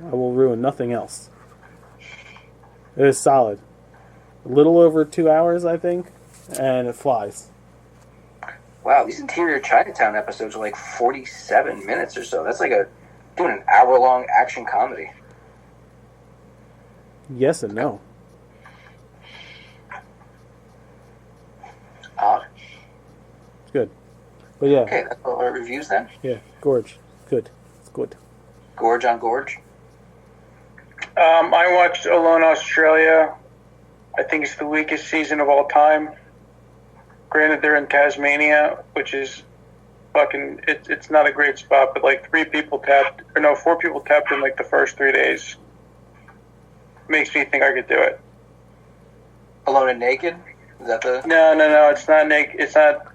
I will ruin nothing else. It is solid. A little over 2 hours, I think, and it flies. Wow, these Interior Chinatown episodes are like 47 minutes or so. That's like doing an hour-long action comedy. Yes and no. Odd. It's good. But yeah. Okay, that's all our reviews then? Yeah, Gorge. Good. It's good. Gorge on Gorge? I watched Alone Australia. I think it's the weakest season of all time. Granted, they're in Tasmania, which is fucking... It's not a great spot, but like 4 people tapped in like the first 3 days. Makes me think I could do it. Alone and Naked? Is that the... No. It's not naked. It's not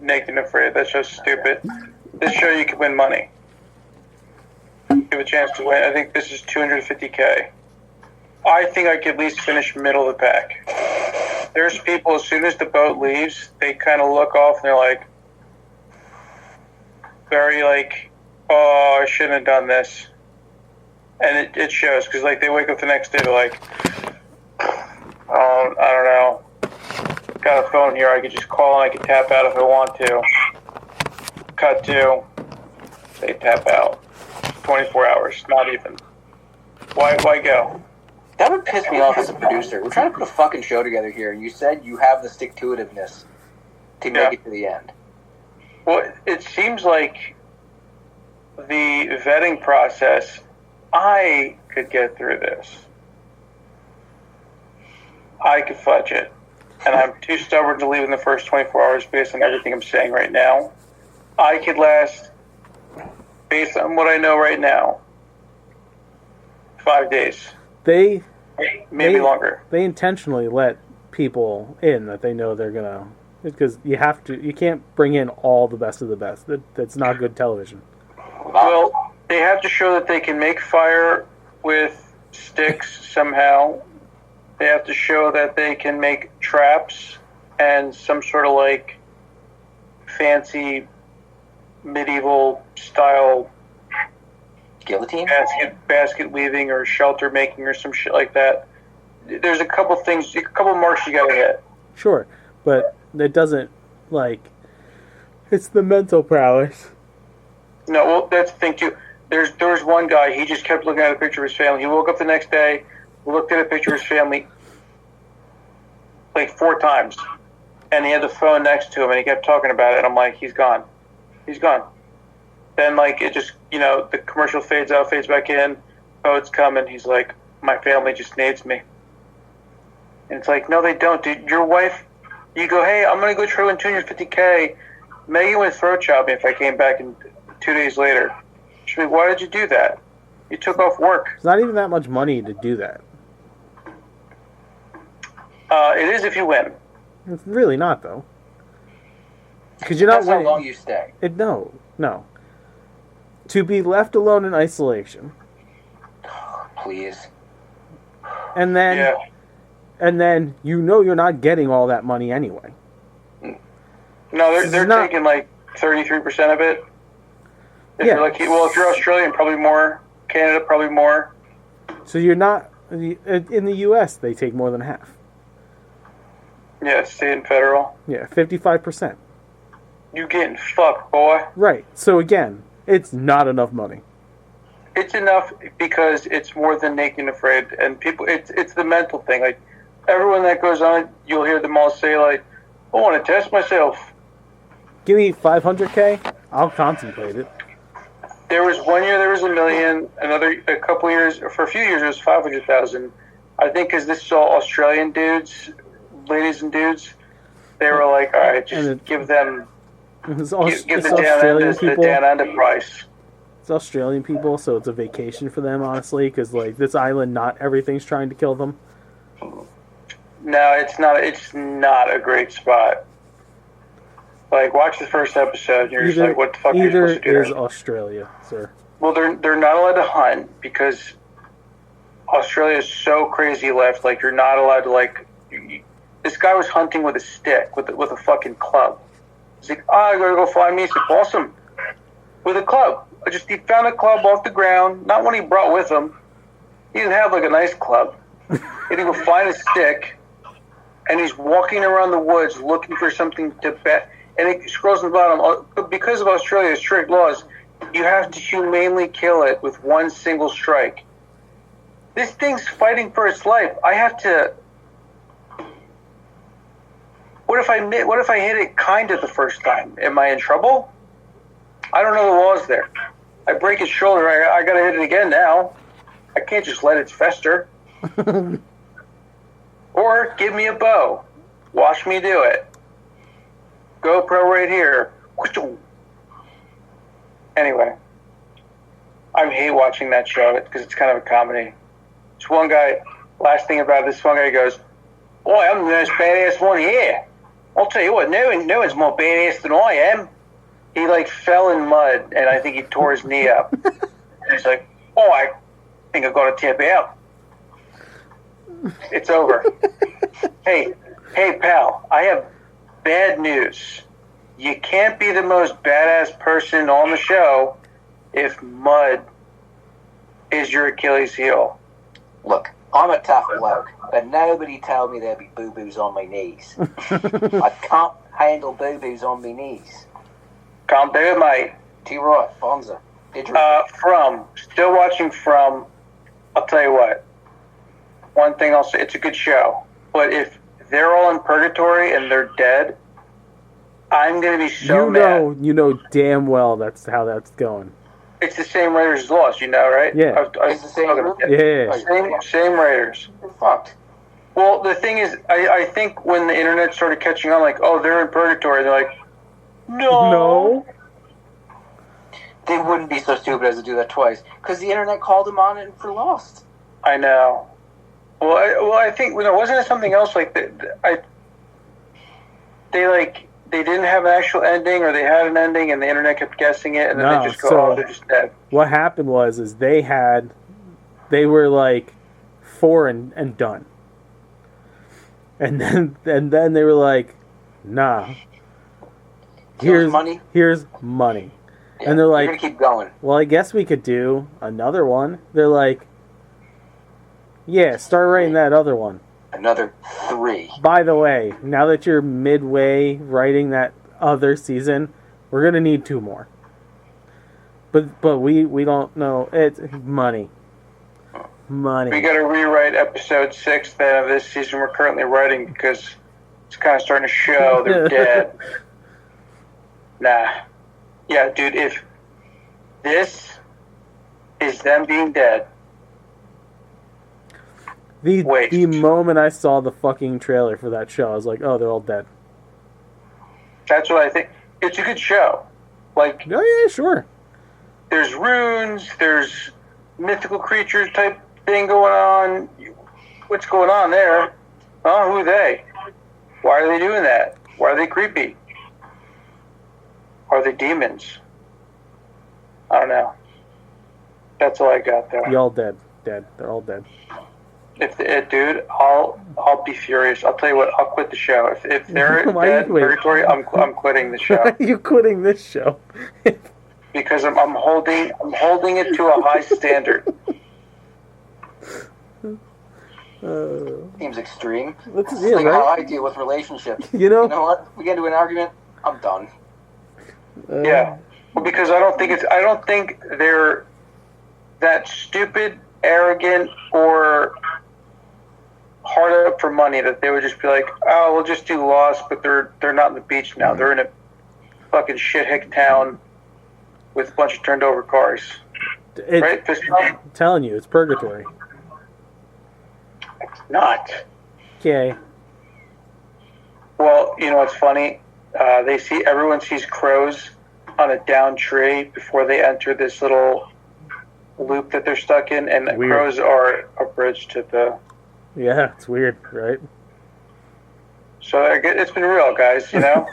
Naked and Afraid. That's just stupid. This show you can win money. You have a chance to win. I think this is $250K. I think I could at least finish middle of the pack. There's people, as soon as the boat leaves, they kind of look off and they're like, very like, oh, I shouldn't have done this. And it shows, because like they wake up the next day, they're like, oh, I don't know. Got a phone here, I could just call and I could tap out if I want to. Cut to, they tap out. 24 hours, not even. Why go? That would piss me off as a producer. We're trying to put a fucking show together here, and you said you have the stick-to-itiveness to make it to the end. Well, it seems like the vetting process, I could get through this. I could fudge it. And I'm too stubborn to leave in the first 24 hours based on everything I'm saying right now. I could last, based on what I know right now, 5 days. Maybe longer. They intentionally let people in that they know they're gonna, because you can't bring in all the best of the best. That's not good television. Well, they have to show that they can make fire with sticks somehow. They have to show that they can make traps and some sort of like fancy medieval style Guillotine? basket weaving or shelter making or some shit like that. There's a couple marks you gotta hit. Sure, but it doesn't, like, it's the mental prowess. No, well, that's the thing too. There was one guy, he just kept looking at a picture of his family. He woke up the next day, looked at a picture of his family like 4 times, and he had the phone next to him, and he kept talking about it, and I'm like, he's gone. Then, like, it just, the commercial fades out, fades back in, oh, it's coming. He's like, my family just needs me. And it's like, no, they don't, dude. Your wife, you go, hey, I'm going to go try win $250K. Megan would throat chop me if I came back in 2 days later. She'd be like, why did you do that? You took off work. It's not even that much money to do that. It is if you win. It's really not, though. Because you're not winning. That's how long you stay. No. To be left alone in isolation. Please. And then, you're not getting all that money anyway. No, they're taking like 33% of it. If you're lucky. Well, if you're Australian, probably more. Canada, probably more. So you're not in the U.S. They take more than half. Yeah, state and federal. Yeah, 55%. You getting fucked, boy. Right. So again, it's not enough money. It's enough because it's more than Naked and Afraid, and people. It's the mental thing. Like everyone that goes on it, you'll hear them all say like, "I want to test myself." Give me $500K. I'll contemplate it. There was 1 year there was $1 million. A couple years, for a few years, it was 500,000. I think because this is all Australian dudes, ladies and dudes, they were like, all right, just give them. Give the Dan Enterprise. It's it's Australian people, so it's a vacation for them, honestly, because like this island, not everything's trying to kill them. No, it's not. It's not a great spot. Like, watch the first episode, and you're just like, "What the fuck are you supposed to do?" Either is Australia, sir. Well, they're not allowed to hunt because Australia is so crazy left. Like, you're not allowed to like. This guy was hunting with a stick, with a fucking club. He's like, "Oh, I gotta go find me some possum with a club." He found a club off the ground, not one he brought with him. He didn't have like a nice club. He had to go find a stick, and he's walking around the woods looking for something to bet. And it scrolls on the bottom. Because of Australia's strict laws, you have to humanely kill it with one single strike. This thing's fighting for its life. I have to. What if I hit it kind of the first time? Am I in trouble? I don't know the laws there. I break its shoulder. I gotta hit it again now. I can't just let it fester. Or give me a bow. Watch me do it. GoPro right here. Anyway, I hate watching that show because it's kind of a comedy. This one guy, last thing about this one guy goes, "Boy, I'm the most badass one here. I'll tell you what, no one's more badass than I am." He like fell in mud, and I think he tore his knee up. He's like, "Oh, I think I've got to tap out. It's over." Hey, pal, I have bad news. You can't be the most badass person on the show if mud is your Achilles heel. Look, I'm a tough bloke, but nobody told me there'd be boo-boos on my knees. I can't handle boo-boos on my knees. Can't do it, mate. T-Roy, Bonza. Still watching From. I'll tell you what. One thing I'll say, it's a good show. But if they're all in purgatory and they're dead, I'm going to be so mad. You know damn well that's how that's going. It's the same writers as Lost, you know, right? Yeah. It's the same group? Yeah. Same writers. You're fucked. Well, the thing is, I think when the internet started catching on, like, oh, they're in purgatory, they're like, no. They wouldn't be so stupid as to do that twice, because the internet called them on it for Lost. I know. Well, I think, wasn't it something else, like, they didn't have an actual ending, or they had an ending, and the internet kept guessing it, and then they just go, they're just dead. What happened was they were like 4 and done, and then they were like, nah, here's money. Yeah, and they're like, you're gonna keep going. Well, I guess we could do another one. They're like, yeah, start writing that other one. Another 3. By the way, now that you're midway writing that other season, we're gonna need 2 more. But we don't know. It's money. We gotta rewrite episode 6 then of this season we're currently writing because it's kind of starting to show they're dead. Nah. Yeah, dude, if this is them being dead, the moment I saw the fucking trailer for that show, I was like, oh, they're all dead. That's what I think. It's a good show. Like, oh yeah, sure. There's runes, there's mythical creatures type thing going on. What's going on there? Oh, who are they? Why are they doing that? Why are they creepy? Are they demons? I don't know. That's all I got there. You all dead. They're all dead. Dude, I'll be furious. I'll tell you what. I'll quit the show. If they're dead in purgatory, I'm quitting the show. Why are you quitting this show? Because I'm holding it to a high standard. Seems extreme. It's like how I deal with relationships. You know what? We get into an argument. I'm done. Yeah, well, because I don't think they're that stupid, arrogant, or hard up for money that they would just be like, oh, we'll just do Lost, but they're not on the beach now. They're in a fucking shit-hick town with a bunch of turned over cars. Right? I'm telling you, it's purgatory. It's not. Okay. Well, you know what's funny? Everyone sees crows on a down tree before they enter this little loop that they're stuck in, and the Weird. crows are a bridge to the. Yeah, it's weird, right? So it's been real, guys. You know.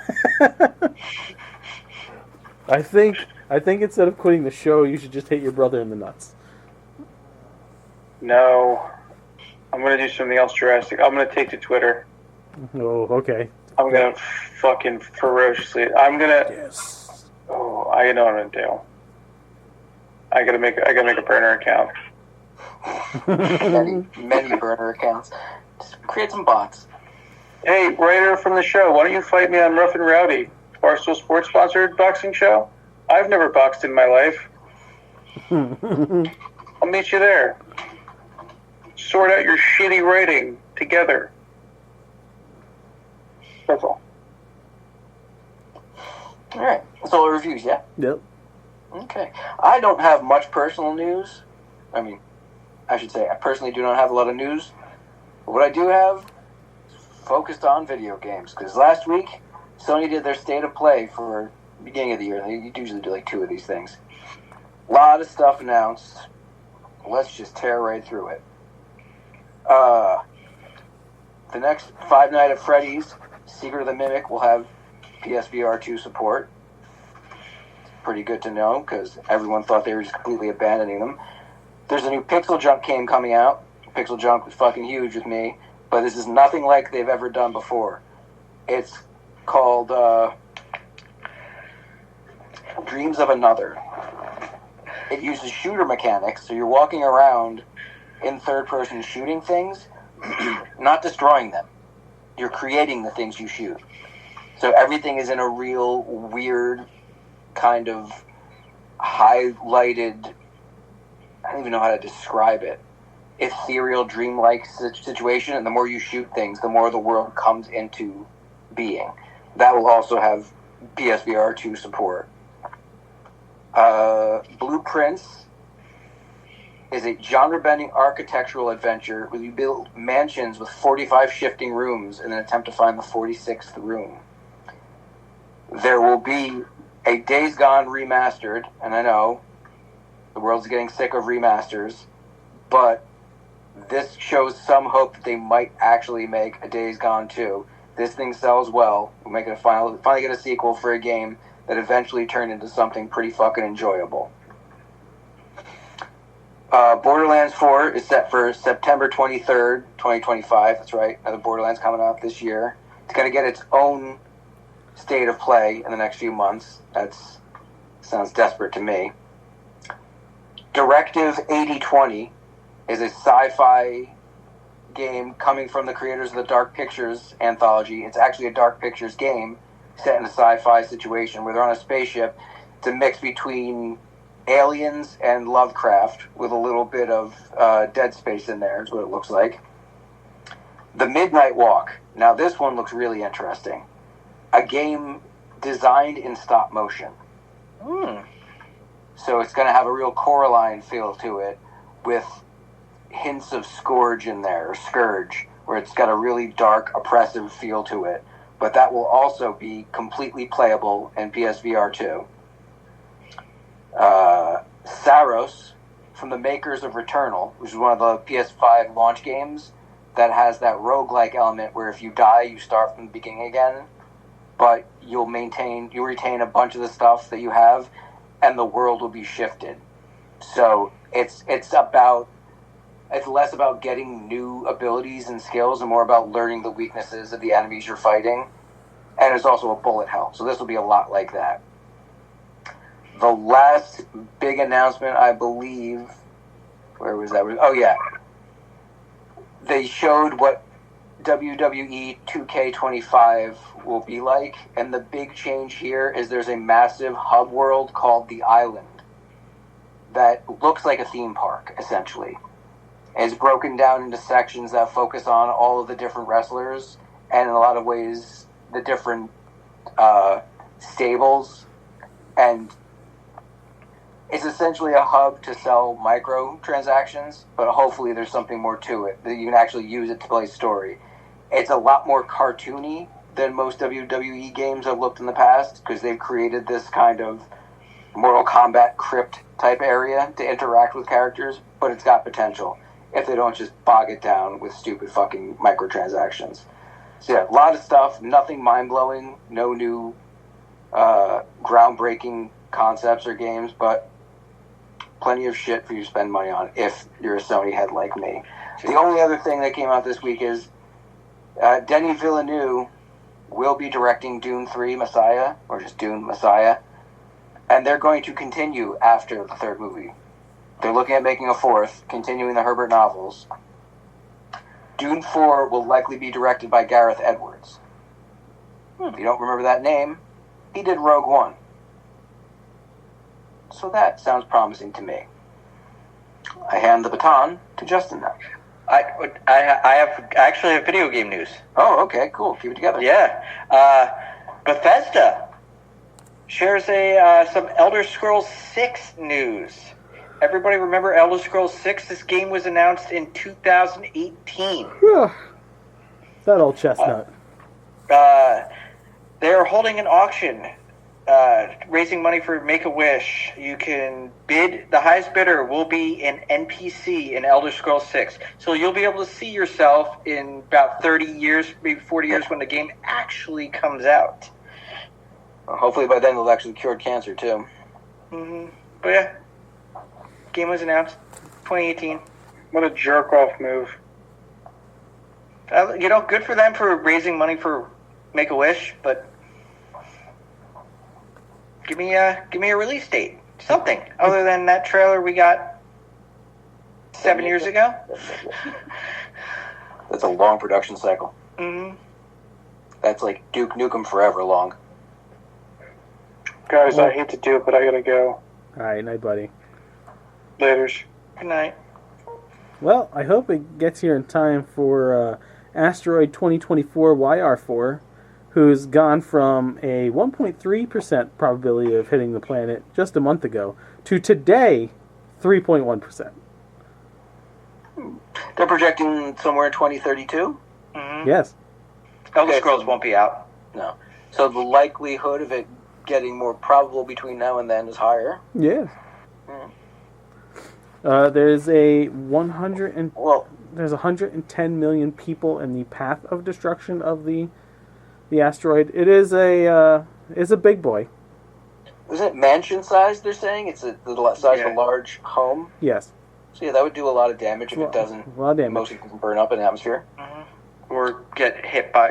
I think instead of quitting the show, you should just hit your brother in the nuts. No, I'm gonna do something else drastic. I'm gonna take to Twitter. Oh, okay. I'm gonna fucking ferociously. I'm gonna. Yes. Oh, I know what I'm gonna do. I gotta make a burner account. many burner accounts. Just create some bots. Hey, writer from the show, why don't you fight me on Rough and Rowdy, Barstool Sports sponsored boxing show? I've never boxed in my life. I'll meet you there. Sort out your shitty writing together. That's all. All right. That's all the reviews, yeah? Yep. Okay. I don't have much personal news. I mean, I should say I personally do not have a lot of news. But what I do have is focused on video games. Because last week, Sony did their state of play for the beginning of the year. They usually do like 2 of these things. A lot of stuff announced. Let's just tear right through it. The next Five Nights at Freddy's Secret of the Mimic will have PSVR 2 support. Pretty good to know, because everyone thought they were just completely abandoning them. There's a new Pixel Junk game coming out. Pixel Junk was fucking huge with me, but this is nothing like they've ever done before. It's called Dreams of Another. It uses shooter mechanics, so you're walking around in third person shooting things, not destroying them. You're creating the things you shoot. So everything is in a real weird kind of highlighted, I don't even know how to describe it, ethereal, dreamlike situation, and the more you shoot things, the more the world comes into being. That will also have PSVR 2 support. Blueprints is a genre-bending architectural adventure where you build mansions with 45 shifting rooms in an attempt to find the 46th room. There will be a Days Gone remastered, and I know the world's getting sick of remasters, but this shows some hope that they might actually make a Days Gone 2. This thing sells well. We'll make it finally get a sequel for a game that eventually turned into something pretty fucking enjoyable. Borderlands 4 is set for September 23rd, 2025. That's right. Another Borderlands coming out this year. It's going to get its own state of play in the next few months. That sounds desperate to me. Directive 8020 is a sci-fi game coming from the creators of the Dark Pictures anthology. It's actually a Dark Pictures game set in a sci-fi situation where they're on a spaceship. It's a mix between Aliens and Lovecraft with a little bit of Dead Space in there is what it looks like. The Midnight Walk. Now this one looks really interesting. A game designed in stop motion. So it's going to have a real Coraline feel to it with hints of Scourge in there, or Scourge, where it's got a really dark, oppressive feel to it. But that will also be completely playable in PSVR 2. Saros, from the makers of Returnal, which is one of the PS5 launch games that has that roguelike element where if you die, you start from the beginning again, but you'll retain a bunch of the stuff that you have, and the world will be shifted. So it's less about getting new abilities and skills and more about learning the weaknesses of the enemies you're fighting. And there's also a bullet hell, so this will be a lot like that. The last big announcement, I believe, where was that? Oh yeah, they showed what WWE 2K25 will be like, and the big change here is there's a massive hub world called the Island that looks like a theme park, essentially. It's broken down into sections that focus on all of the different wrestlers, and in a lot of ways, the different stables, and it's essentially a hub to sell microtransactions, but hopefully there's something more to it, that you can actually use it to play story. It's a lot more cartoony than most WWE games I've looked in the past, because they've created this kind of Mortal Kombat crypt type area to interact with characters, but it's got potential if they don't just bog it down with stupid fucking microtransactions. So yeah, a lot of stuff, nothing mind-blowing, no new groundbreaking concepts or games, but plenty of shit for you to spend money on if you're a Sony head like me. The only other thing that came out this week is Denis Villeneuve will be directing Dune 3 Messiah, or just Dune Messiah, and they're going to continue after the third movie. They're looking at making a fourth, continuing the Herbert novels. Dune 4 will likely be directed by Gareth Edwards. If you don't remember that name, he did Rogue One. So that sounds promising to me. I hand the baton to Justin now. I actually have video game news. Oh, okay, cool. Keep it together. Yeah. Bethesda shares some Elder Scrolls 6 news. Everybody remember Elder Scrolls 6? This game was announced in 2018. That old chestnut. They're holding an auction, raising money for Make-A-Wish. You can bid. The highest bidder will be an NPC in Elder Scrolls 6. So you'll be able to see yourself in about 30 years, maybe 40 years when the game actually comes out. Well, hopefully by then they'll actually cured cancer, too. Mm-hmm. But yeah, game was announced 2018. What a jerk-off move. Good for them for raising money for Make-A-Wish, but give me a release date. Something other than that trailer we got 7 years ago. That's a long production cycle. Mm-hmm. That's like Duke Nukem Forever long. Guys, I hate to do it, but I gotta go. Alright, night, buddy. Laters. Good night. Well, I hope it gets here in time for Asteroid 2024 YR4, who's gone from a 1.3% probability of hitting the planet just a month ago to today, 3.1%. They're projecting somewhere in 2032? Mm-hmm. Yes. Elder Scrolls won't be out. No. So the likelihood of it getting more probable between now and then is higher? Yes. Mm. There's there's 110 million people in the path of destruction of the asteroid. It is a big boy. Isn't it mansion size, they're saying? It's the size of a large home? Yes. So yeah, that would do a lot of damage if it doesn't. A lot of damage. Mostly doesn't burn up in the atmosphere. Mm-hmm. Or get hit by,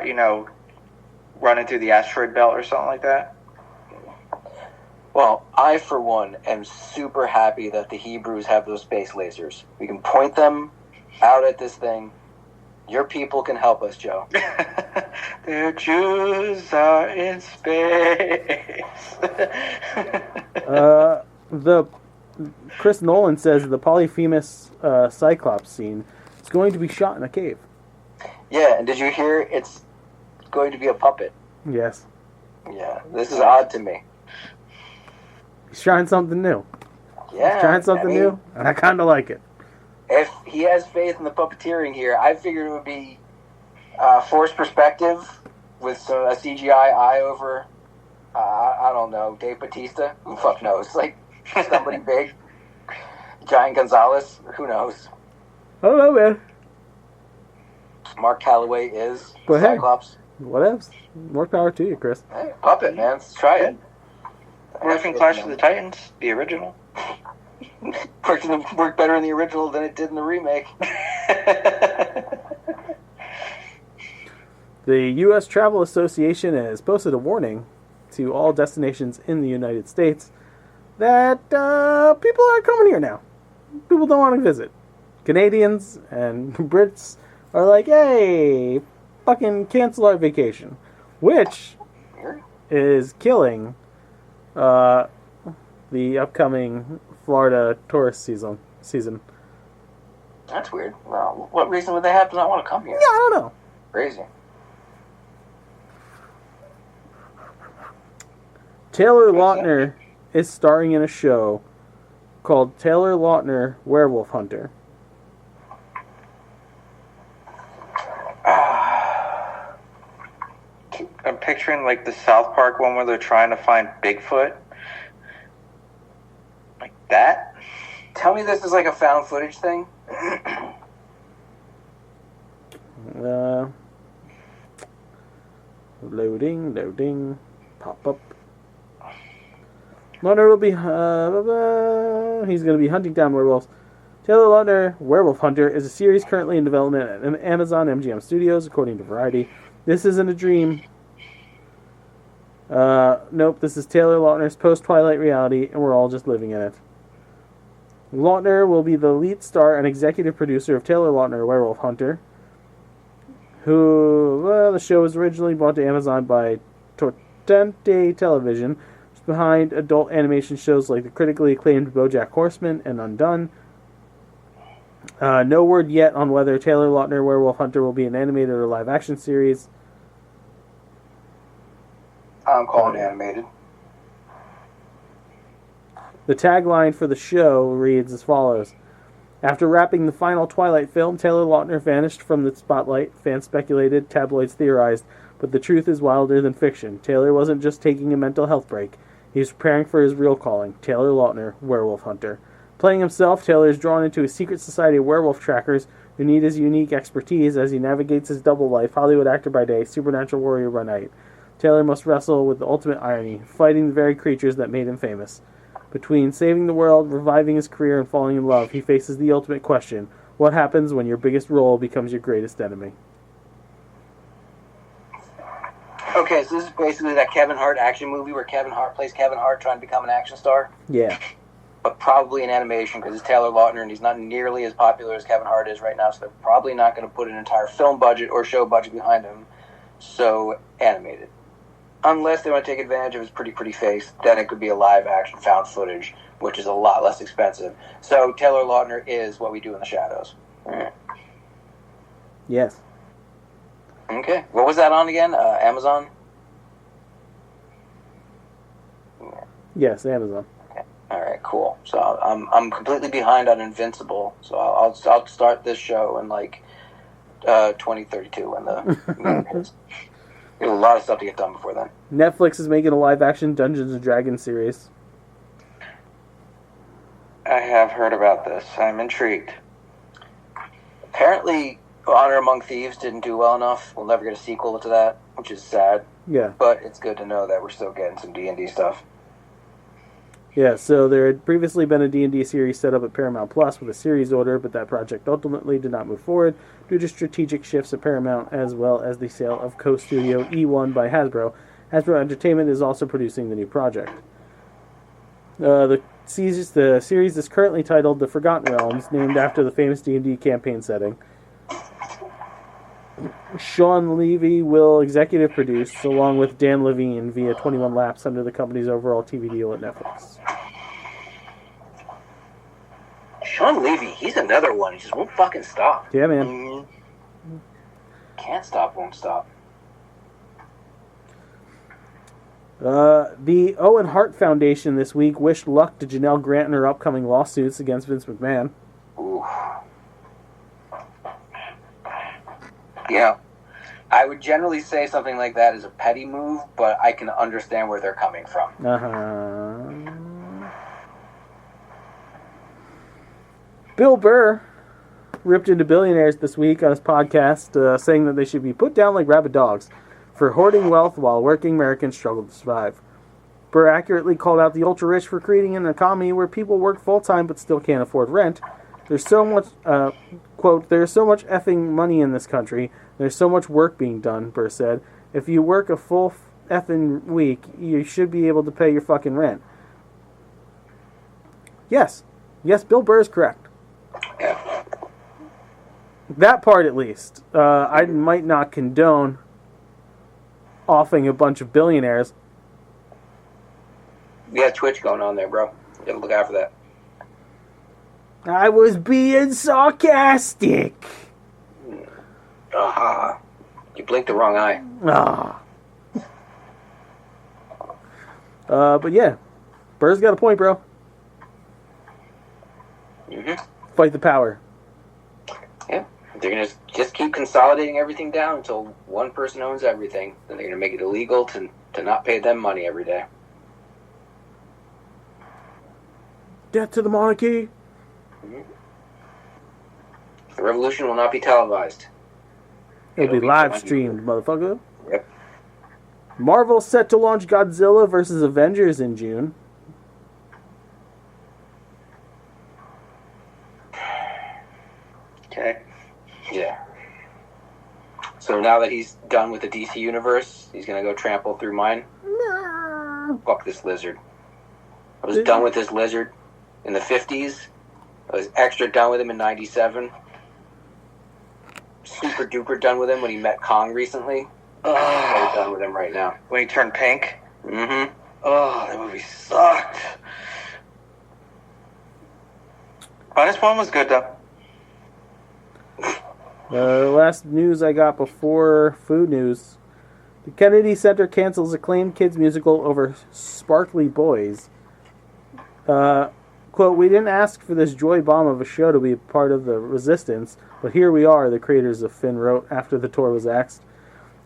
running through the asteroid belt or something like that. Well, I, for one, am super happy that the Hebrews have those space lasers. We can point them out at this thing. Your people can help us, Joe. The Jews are in space. The Chris Nolan says the Polyphemus Cyclops scene is going to be shot in a cave. Yeah, and did you hear it's going to be a puppet? Yes. Yeah, this is odd to me. He's trying something new. Yeah. He's trying something new, and I kind of like it. If he has faith in the puppeteering here, I figured it would be forced perspective with a CGI eye over, I don't know, Dave Bautista? Who fuck knows? Like, somebody big. Giant Gonzalez? Who knows? I don't know, man. Mark Calloway is But Cyclops. Hey, whatevs. More power to you, Chris. Hey, puppet, man. Let's try it. Worked in Clash of the Titans, the original. Worked better in the original than it did in the remake. The U.S. Travel Association has posted a warning to all destinations in the United States that people aren't coming here now. People don't want to visit. Canadians and Brits are like, hey, fucking cancel our vacation. Which is killing the upcoming Florida tourist season. That's weird. Well, what reason would they have to not want to come here? Yeah, I don't know. Crazy. Taylor Lautner is starring in a show called Taylor Lautner Werewolf Hunter. I'm picturing like the South Park one where they're trying to find Bigfoot. Like that? Tell me this is like a found footage thing. Loading, pop up. Lautner will be, he's going to be hunting down werewolves. Taylor Lautner, Werewolf Hunter, is a series currently in development at Amazon MGM Studios, according to Variety. This isn't a dream. Nope, this is Taylor Lautner's post-Twilight reality, and we're all just living in it. Lautner will be the lead star and executive producer of Taylor Lautner, Werewolf Hunter, the show was originally brought to Amazon by Torrente Television, which is behind adult animation shows like the critically acclaimed BoJack Horseman and Undone. No word yet on whether Taylor Lautner, Werewolf Hunter will be an animated or live-action series. I'm calling animated. The tagline for the show reads as follows. After wrapping the final Twilight film, Taylor Lautner vanished from the spotlight. Fans speculated, tabloids theorized, but the truth is wilder than fiction. Taylor wasn't just taking a mental health break. He was preparing for his real calling, Taylor Lautner, Werewolf Hunter. Playing himself, Taylor is drawn into a secret society of werewolf trackers who need his unique expertise as he navigates his double life, Hollywood actor by day, supernatural warrior by night. Taylor must wrestle with the ultimate irony, fighting the very creatures that made him famous. Between saving the world, reviving his career, and falling in love, he faces the ultimate question. What happens when your biggest role becomes your greatest enemy? Okay, so this is basically that Kevin Hart action movie where Kevin Hart plays Kevin Hart trying to become an action star. Yeah. But probably in animation because it's Taylor Lautner and he's not nearly as popular as Kevin Hart is right now, so they're probably not going to put an entire film budget or show budget behind him. So, animated. Unless they want to take advantage of his pretty face, then it could be a live-action found footage, which is a lot less expensive. So Taylor Lautner is What We Do in the Shadows. Yes. Okay. What was that on again? Amazon? Yes, Amazon. Okay. All right, cool. So I'm completely behind on Invincible, so I'll start this show in like 2032 when the... There's a lot of stuff to get done before then. Netflix is making a live-action Dungeons & Dragons series. I have heard about this. I'm intrigued. Apparently, Honor Among Thieves didn't do well enough. We'll never get a sequel to that, which is sad. Yeah. But it's good to know that we're still getting some D&D stuff. Yeah, so there had previously been a D&D series set up at Paramount Plus with a series order, but that project ultimately did not move forward due to strategic shifts at Paramount, as well as the sale of co-studio E1 by Hasbro. Hasbro Entertainment is also producing the new project. The series is currently titled The Forgotten Realms, named after the famous D&D campaign setting. Sean Levy will executive produce, along with Dan Levine, via 21 Laps under the company's overall TV deal at Netflix. Sean Levy, he's another one. He just won't fucking stop. Yeah, man. Can't stop, won't stop. The Owen Hart Foundation this week wished luck to Janelle Grant in her upcoming lawsuits against Vince McMahon. Ooh. Yeah. I would generally say something like that is a petty move, but I can understand where they're coming from. Bill Burr ripped into billionaires this week on his podcast, saying that they should be put down like rabid dogs for hoarding wealth while working Americans struggle to survive. Burr accurately called out the ultra-rich for creating an economy where people work full-time but still can't afford rent. There's so much, quote, there's so much effing money in this country. There's so much work being done, Burr said. If you work a full effing week, you should be able to pay your fucking rent. Yes. Yes, Bill Burr is correct. Yeah. That part, at least. I might not condone offing a bunch of billionaires. We got Twitch going on there, bro. You gotta look out for that. I was being sarcastic. You blinked the wrong eye. But yeah, Burr's got a point, bro. Mm-hmm. Fight the power. Yeah. They're going to just keep consolidating everything down until one person owns everything. Then they're going to make it illegal to not pay them money every day. Death to the monarchy. Mm-hmm. The revolution will not be televised. It'll be live streamed, motherfucker. Yep. Marvel set to launch Godzilla vs. Avengers in June. Okay. Yeah. So now that he's done with the DC universe, he's gonna go trample through mine. Fuck this lizard. I was done with this lizard in the 50s. I was extra done with him in 97. Super duper done with him when he met Kong recently. I'm done with him right now. When he turned pink? Mm-hmm. Oh, that movie sucked. Minus one was good, though. The last news I got before food news. The Kennedy Center cancels acclaimed kids musical over Sparkly Boys. Quote, we didn't ask for this joy bomb of a show to be a part of the resistance, but here we are, the creators of Finn wrote after the tour was axed.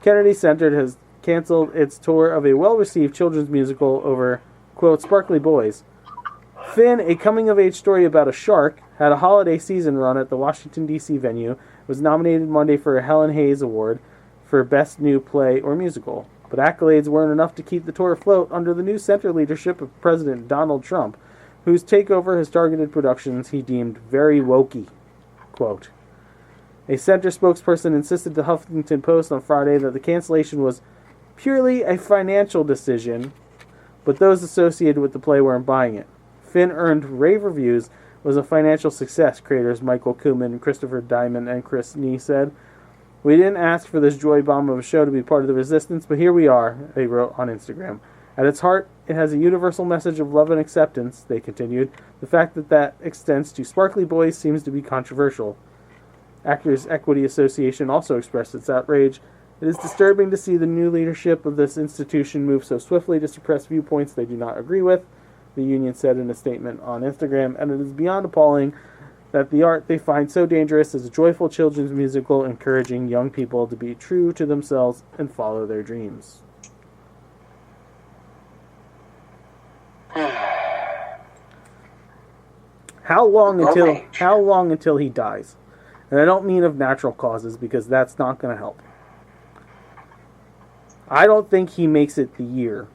Kennedy Center has canceled its tour of a well-received children's musical over, quote, Sparkly Boys. Finn, a coming-of-age story about a shark, had a holiday season run at the Washington, D.C. venue, was nominated Monday for a Helen Hayes Award for Best New Play or Musical. But accolades weren't enough to keep the tour afloat under the new center leadership of President Donald Trump, whose takeover has targeted productions he deemed very wokey. Quote, a center spokesperson insisted to Huffington Post on Friday that the cancellation was purely a financial decision, but those associated with the play weren't buying it. Finn earned rave reviews, was a financial success, creators Michael Kuhlman, Christopher Diamond, and Chris Nee said. We didn't ask for this joy bomb of a show to be part of the resistance, but here we are, they wrote on Instagram. At its heart, it has a universal message of love and acceptance, they continued. The fact that extends to Sparkly Boys seems to be controversial. Actors Equity Association also expressed its outrage. It is disturbing to see the new leadership of this institution move so swiftly to suppress viewpoints they do not agree with, the union said in a statement on Instagram, and it is beyond appalling that the art they find so dangerous is a joyful children's musical encouraging young people to be true to themselves and follow their dreams. How long until he dies? And I don't mean of natural causes, because that's not going to help. I don't think he makes it the year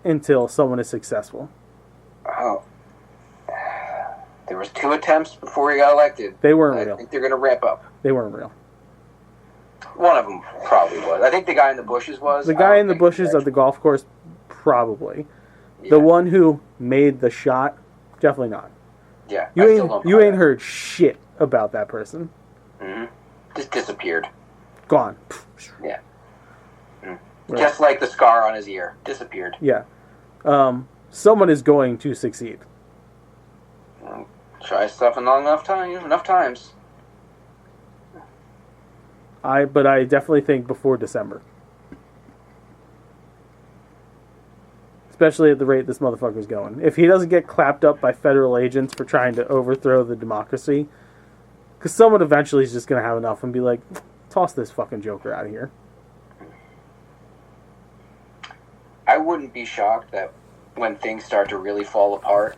until someone is successful. Oh. There was 2 attempts before he got elected. They weren't real. I think they're going to ramp up. They weren't real. One of them probably was. I think the guy in the bushes was. The guy in the bushes at the golf course, probably. Yeah. The one who made the shot, definitely not. Yeah. You ain't heard shit about that person. Mm-hmm. Just disappeared. Gone. Yeah. Mm. Right. Just like the scar on his ear. Disappeared. Yeah. Someone is going to succeed. Try stuff enough times. But I definitely think before December. Especially at the rate this motherfucker's going. If he doesn't get clapped up by federal agents for trying to overthrow the democracy, because someone eventually is just going to have enough and be like, toss this fucking joker out of here. I wouldn't be shocked that when things start to really fall apart,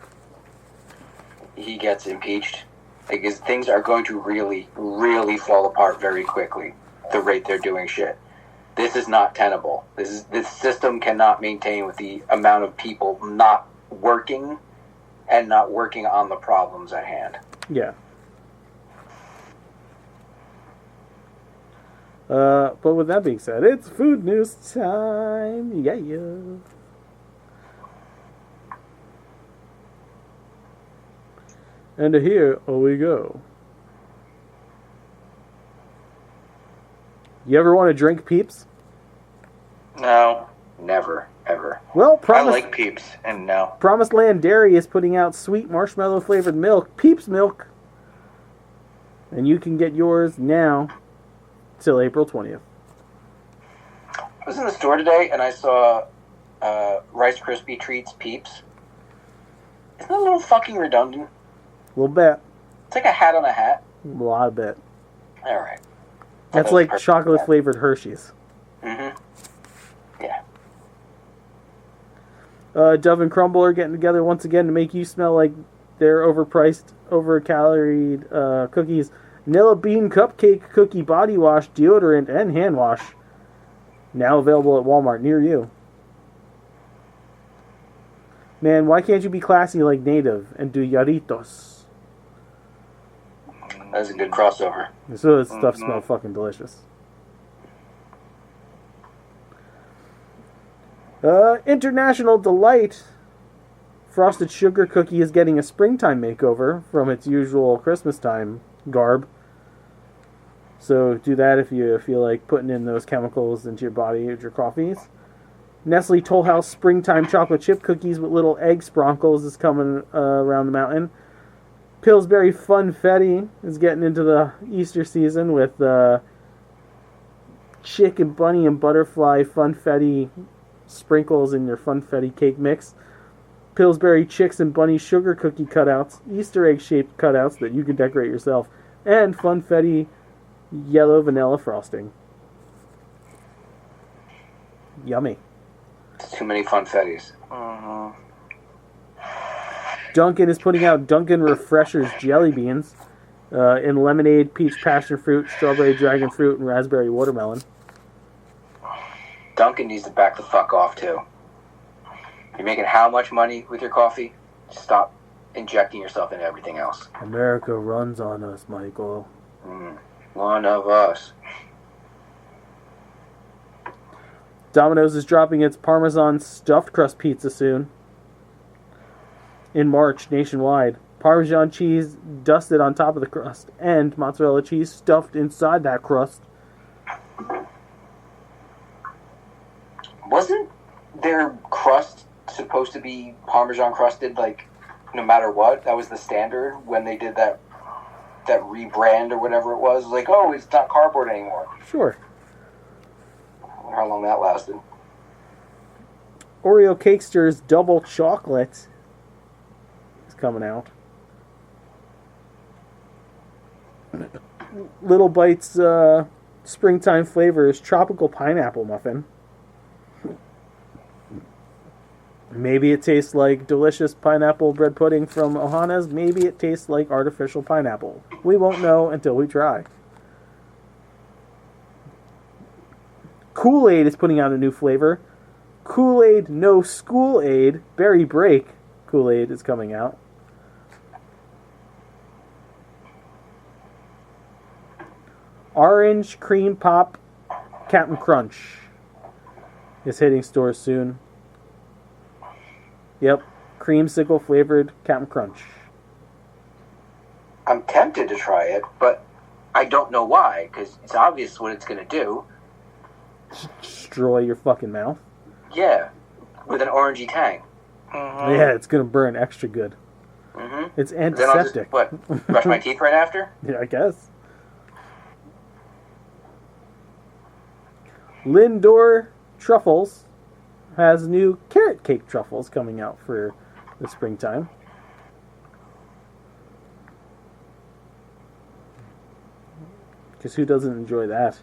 he gets impeached. Because things are going to really, really fall apart very quickly, the rate they're doing shit. This is not tenable. This system cannot maintain with the amount of people not working and not working on the problems at hand. Yeah. But with that being said, it's food news time. Yeah. And here we go. You ever want to drink Peeps? No. Never, ever. Well, I like Peeps, and no. Promised Land Dairy is putting out sweet marshmallow flavored milk, Peeps milk. And you can get yours now till April 20th. I was in the store today and I saw Rice Krispie Treats Peeps. Isn't that a little fucking redundant? A little bit. It's like a hat on a hat. A lot of bit. All right. That's like chocolate flavored Hershey's. Mm-hmm. Yeah. Dove and Crumble are getting together once again to make you smell like they're overpriced, over-caloried cookies. Vanilla Bean Cupcake Cookie Body Wash, Deodorant, and Hand Wash. Now available at Walmart near you. Man, why can't you be classy like Native and do Yarritos? That's a good crossover. So this stuff smells fucking delicious. International Delight Frosted Sugar Cookie is getting a springtime makeover from its usual Christmas time garb. So do that if you feel like putting in those chemicals into your body with your coffees. Nestle Toll House Springtime Chocolate Chip Cookies with little egg sprinkles is coming around the mountain. Pillsbury Funfetti is getting into the Easter season with chick and bunny and butterfly Funfetti sprinkles in your Funfetti cake mix. Pillsbury Chicks and Bunny Sugar Cookie cutouts, Easter egg shaped cutouts that you can decorate yourself, and Funfetti Yellow Vanilla Frosting. Yummy. Too many funfettis. Dunkin' is putting out Dunkin' Refreshers Jelly Beans in lemonade, peach passion fruit, strawberry dragon fruit, and raspberry watermelon. Dunkin' needs to back the fuck off, too. You're making how much money with your coffee? Stop injecting yourself into everything else. America runs on us, Michael. One of us. Domino's is dropping its Parmesan stuffed crust pizza soon. In March, nationwide. Parmesan cheese dusted on top of the crust, and mozzarella cheese stuffed inside that crust. Wasn't their crust supposed to be Parmesan crusted, like, no matter what? That was the standard when they did that rebrand or whatever it was. Like, oh, it's not cardboard anymore. Sure. I wonder how long that lasted. Oreo Cakesters Double Chocolate is coming out. Little Bites springtime flavors tropical pineapple muffin. Maybe it tastes like delicious pineapple bread pudding from Ohana's. Maybe it tastes like artificial pineapple. We won't know until we try. Kool-Aid is putting out a new flavor. Kool-Aid No School Aid Berry Break Kool-Aid is coming out. Orange Cream Pop Captain Crunch is hitting stores soon. Yep, creamsicle flavored Captain Crunch. I'm tempted to try it, but I don't know why, because it's obvious what it's going to do. Destroy your fucking mouth? Yeah, with an orangey tang. Yeah, it's going to burn extra good. It's antiseptic. Then I'll just, what, brush my teeth right after? Yeah, I guess. Lindor Truffles has new carrot cake truffles coming out for the springtime. Because who doesn't enjoy that?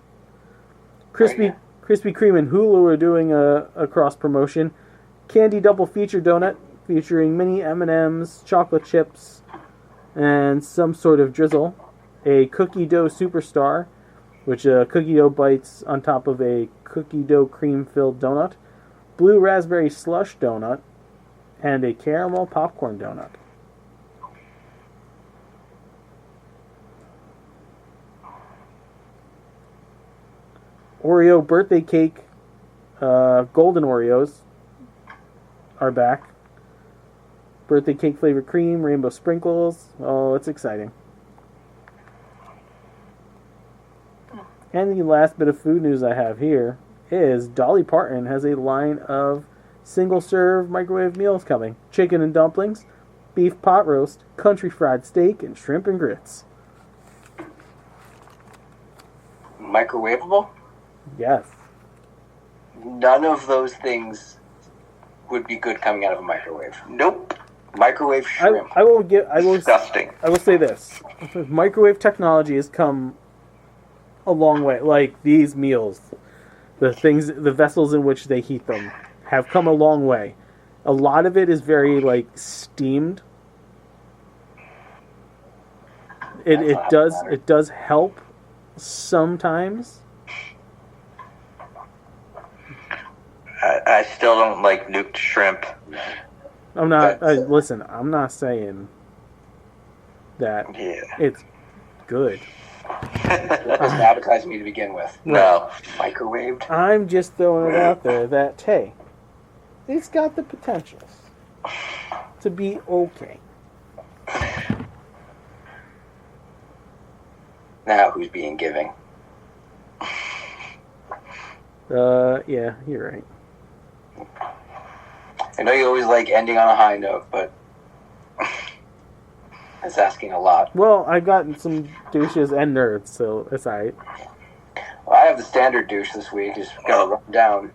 Krispy Kreme and Hulu are doing a cross promotion. Candy double feature donut featuring mini M&Ms, chocolate chips, and some sort of drizzle. A cookie dough superstar, which cookie dough bites on top of a cookie dough cream filled donut. Blue raspberry slush donut, and a caramel popcorn donut. Oreo birthday cake, golden Oreos are back. Birthday cake flavored cream, rainbow sprinkles. Oh, it's exciting. And the last bit of food news I have here is Dolly Parton has a line of single-serve microwave meals coming. Chicken and dumplings, beef pot roast, country fried steak, and shrimp and grits. Microwavable? Yes. None of those things would be good coming out of a microwave. Nope. Microwave shrimp. I will Disgusting. I will say this. Microwave technology has come a long way. Like these meals, the vessels in which they heat them have come a long way. A lot of it is very like steamed. It does help sometimes. I still don't like nuked shrimp. I'm not. Listen, I'm not saying that it's good. That doesn't appetize me to begin with. No. Microwaved. I'm just throwing it out there that hey, it's got the potential to be okay. Now who's being giving? Yeah, you're right. I know you always like ending on a high note, but it's asking a lot. Well, I've gotten some douches and nerds, so it's alright. Well, I have the standard douche this week. Just gotta run down.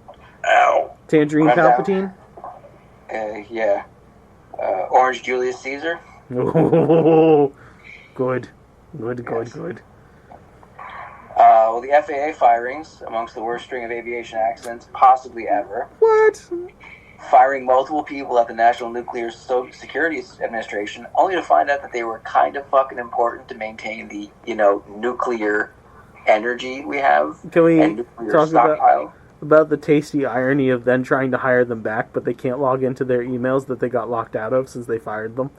Ow. Tangerine Run down. Palpatine? Yeah. Orange Julius Caesar. Oh, good. Well, the FAA firings, amongst the worst string of aviation accidents possibly ever. What? Firing multiple people at the National Nuclear Security Administration, only to find out that they were kind of fucking important to maintain the, nuclear energy we have. Can we and nuclear talk stockpile. about the tasty irony of then trying to hire them back, but they can't log into their emails that they got locked out of since they fired them?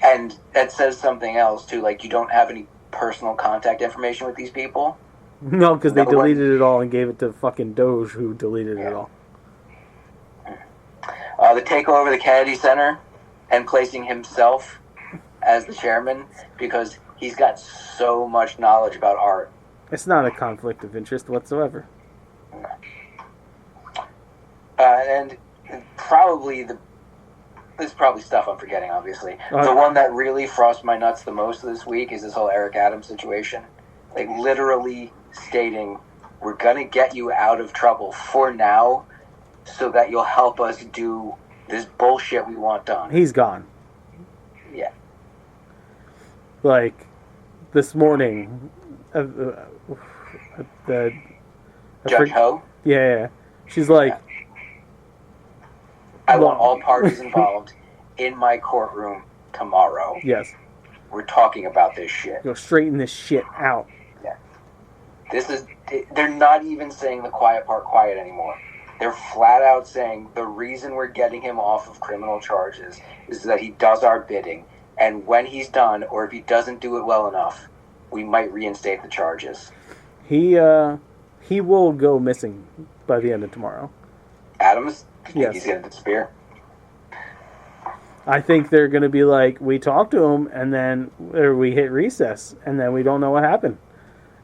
And that says something else, too. Like, you don't have any personal contact information with these people. No, because they deleted it all and gave it to fucking Doge, who deleted it all. The takeover of the Kennedy Center and placing himself as the chairman because he's got so much knowledge about art. It's not a conflict of interest whatsoever. And probably there's probably stuff I'm forgetting, obviously. The one that really frosts my nuts the most this week is this whole Eric Adams situation. Like, literally stating, we're going to get you out of trouble for now so that you'll help us do this bullshit we want done. He's gone. Yeah. Like, this morning, Judge Ho? Yeah. She's like... I want all parties involved in my courtroom tomorrow. Yes. We're talking about this shit. Go straighten this shit out. Yeah. They're not even saying the quiet part quiet anymore. They're flat out saying the reason we're getting him off of criminal charges is that he does our bidding. And when he's done, or if he doesn't do it well enough, we might reinstate the charges. He will go missing by the end of tomorrow. Adams? You think Yes. he's going to disappear? I think they're going to be like, we talked to him, and then we hit recess, and then we don't know what happened.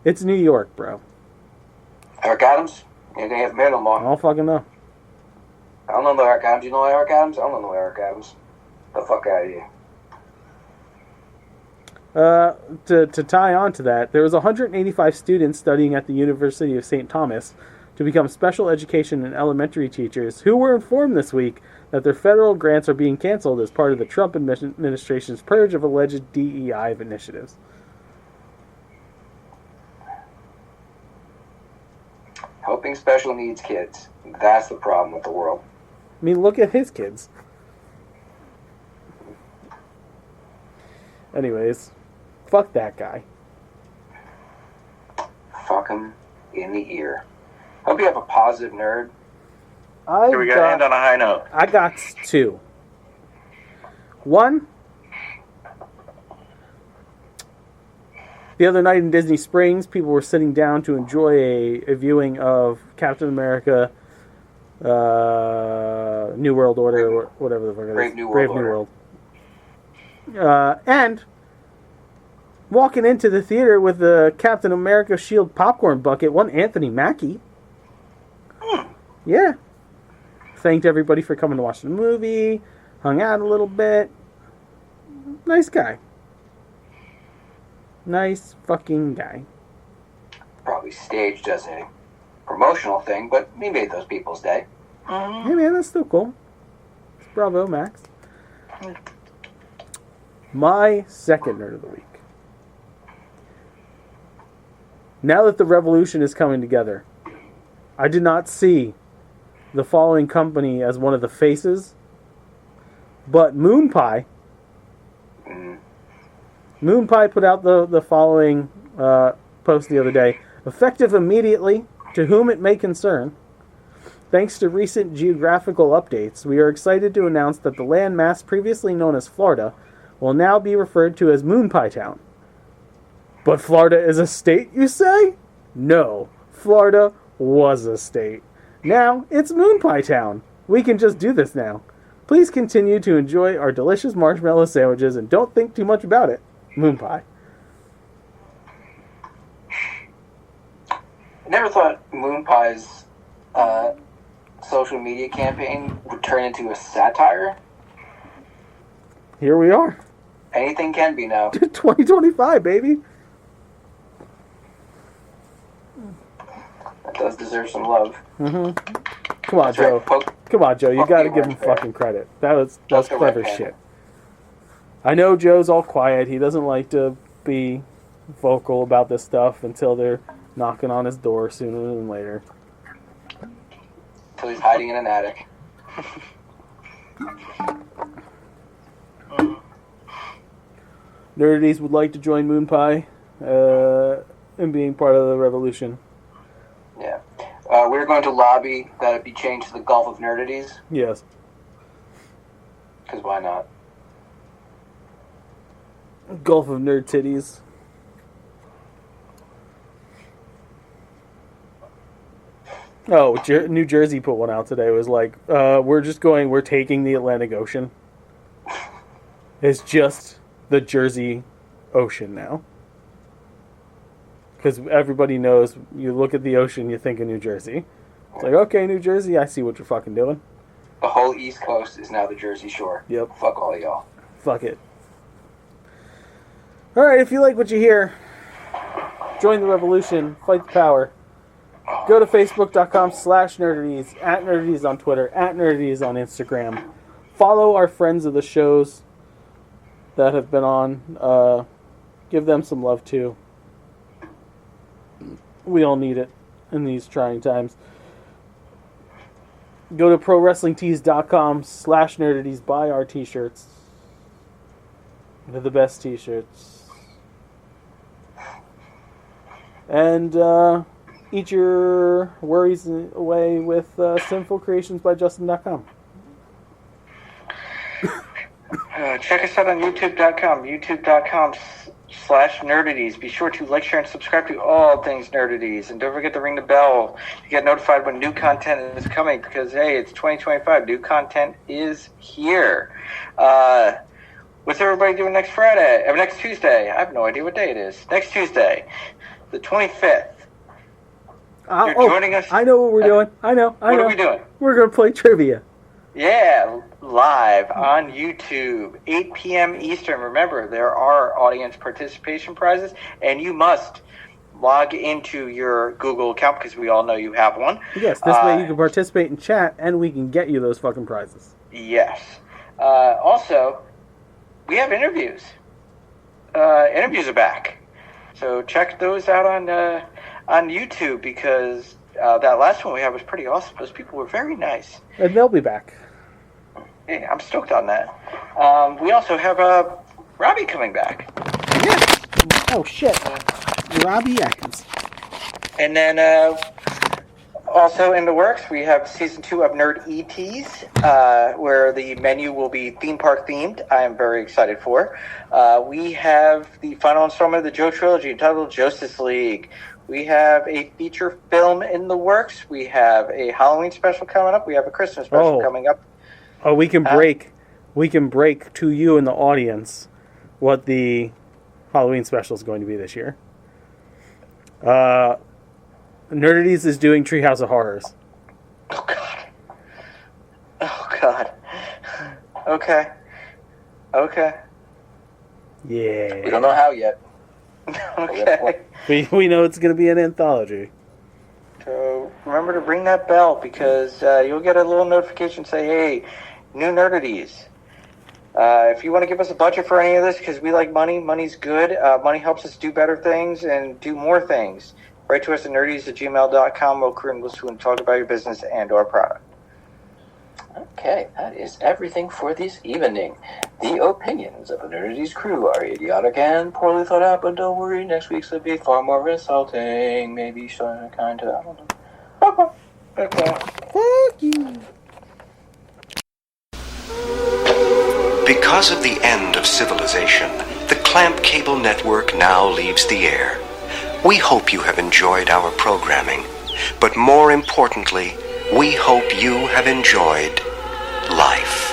It's New York, bro. Eric Adams? You ain't going to have him here no I more. don't fucking know. I don't know Eric Adams. You know Eric Adams? I don't know Eric Adams. The fuck out of here. To tie on to that, there was 185 students studying at the University of St. Thomas to become special education and elementary teachers who were informed this week that their federal grants are being canceled as part of the Trump administration's purge of alleged DEI initiatives. Helping special needs kids. That's the problem with the world. I mean, look at his kids. Anyways, fuck that guy. Fuck him in the ear. Hope you have a positive nerd. Here we go. End on a high note. I got two. One, the other night in Disney Springs, people were sitting down to enjoy a viewing of Captain America, New World Order, or whatever the fuck it is. Brave New World. And walking into the theater with the Captain America Shield popcorn bucket, one Anthony Mackie. Yeah. Thanked everybody for coming to watch the movie, hung out a little bit. Nice guy. Nice fucking guy. Probably staged as a promotional thing, but he made those people's day. Hey man, that's still cool. Bravo, Max. My second nerd of the week. Now that the revolution is coming together, I did not see the following company as one of the faces, but Moon Pie. Moon Pie put out the following post the other day. Effective immediately, to whom it may concern. Thanks to recent geographical updates, we are excited to announce that the landmass previously known as Florida will now be referred to as Moon Pie Town. But Florida is a state, you say? No, Florida was a state. Now it's Moon Pie Town. We can just do this now. Please continue to enjoy our delicious marshmallow sandwiches and don't think too much about it. Moon Pie. I never thought Moon Pie's social media campaign would turn into a satire. Here we are. Anything can be now. 2025, baby. That does deserve some love. Mm-hmm. Come on, That's Joe. right. Come on, Joe. You Poke got to the give red him bear. fucking credit. That's Poke the clever red bear. shit. I know Joe's all quiet. He doesn't like to be vocal about this stuff until they're knocking on his door sooner than later. Until he's hiding in an attic. Nerdities would like to join Moon Pie in being part of the revolution. Yeah. We're going to lobby that it be changed to the Gulf of Nerdities, Yes. because why not? Gulf of Nerd Titties. Oh, New Jersey put one out today. It was like, we're taking the Atlantic Ocean. It's just the Jersey Ocean now. Because everybody knows, you look at the ocean, you think of New Jersey. It's like, okay, New Jersey, I see what you're fucking doing. The whole East Coast is now the Jersey Shore. Yep. Fuck all y'all. Fuck it. Alright, if you like what you hear, join the revolution, fight the power. Go to facebook.com/nerdities, @nerdities on Twitter, @nerdities on Instagram. Follow our friends of the shows that have been on. Give them some love too. We all need it in these trying times. Go to prowrestlingtees.com/nerdities. Buy our t-shirts. They're the best t-shirts. And eat your worries away with Sinful Creations by Justin.com. Check us out on youtube.com, youtube.com/nerdities. Be sure to like, share, and subscribe to all things nerdities. And don't forget to ring the bell to get notified when new content is coming, because, hey, it's 2025. New content is here. What's everybody doing next Friday? Next Tuesday? I have no idea what day it is. Next Tuesday, the 25th. You're joining us? I know what we're doing. I know. What are we doing? We're going to play trivia. Yeah, live on YouTube, 8 p.m. Eastern. Remember, there are audience participation prizes, and you must log into your Google account because we all know you have one. Yes, this way you can participate in chat, and we can get you those fucking prizes. Yes. Also, we have interviews. Interviews are back. So check those out on YouTube because that last one we had was pretty awesome. Those people were very nice. And they'll be back. Hey, I'm stoked on that. We also have Robbie coming back. Yeah. Oh, shit. Robbie Atkins. And then also in the works, we have Season 2 of Nerd ETs, where the menu will be theme park themed. I am very excited for. We have the final installment of the Joe Trilogy entitled Justice League. We have a feature film in the works. We have a Halloween special coming up. We have a Christmas special coming up. Oh, we can break to you in the audience what the Halloween special is going to be this year. Nerdities is doing Treehouse of Horrors. Oh, God. Oh, God. Okay. Yeah. We don't know how yet. Okay. We know it's going to be an anthology. So remember to ring that bell because you'll get a little notification say, hey, new Nerdities. If you want to give us a budget for any of this, because we like money, money's good. Money helps us do better things and do more things. Write to us at nerdies@gmail.com. We'll create lists and talk about your business and our product. Okay, that is everything for this evening. The opinions of the Nerdies crew are idiotic and poorly thought out, but don't worry, next week's will be far more insulting. Maybe kind of, I don't know. Okay. Fuck you. Because of the end of civilization, the Clamp Cable Network now leaves the air. We hope you have enjoyed our programming, but more importantly, we hope you have enjoyed life.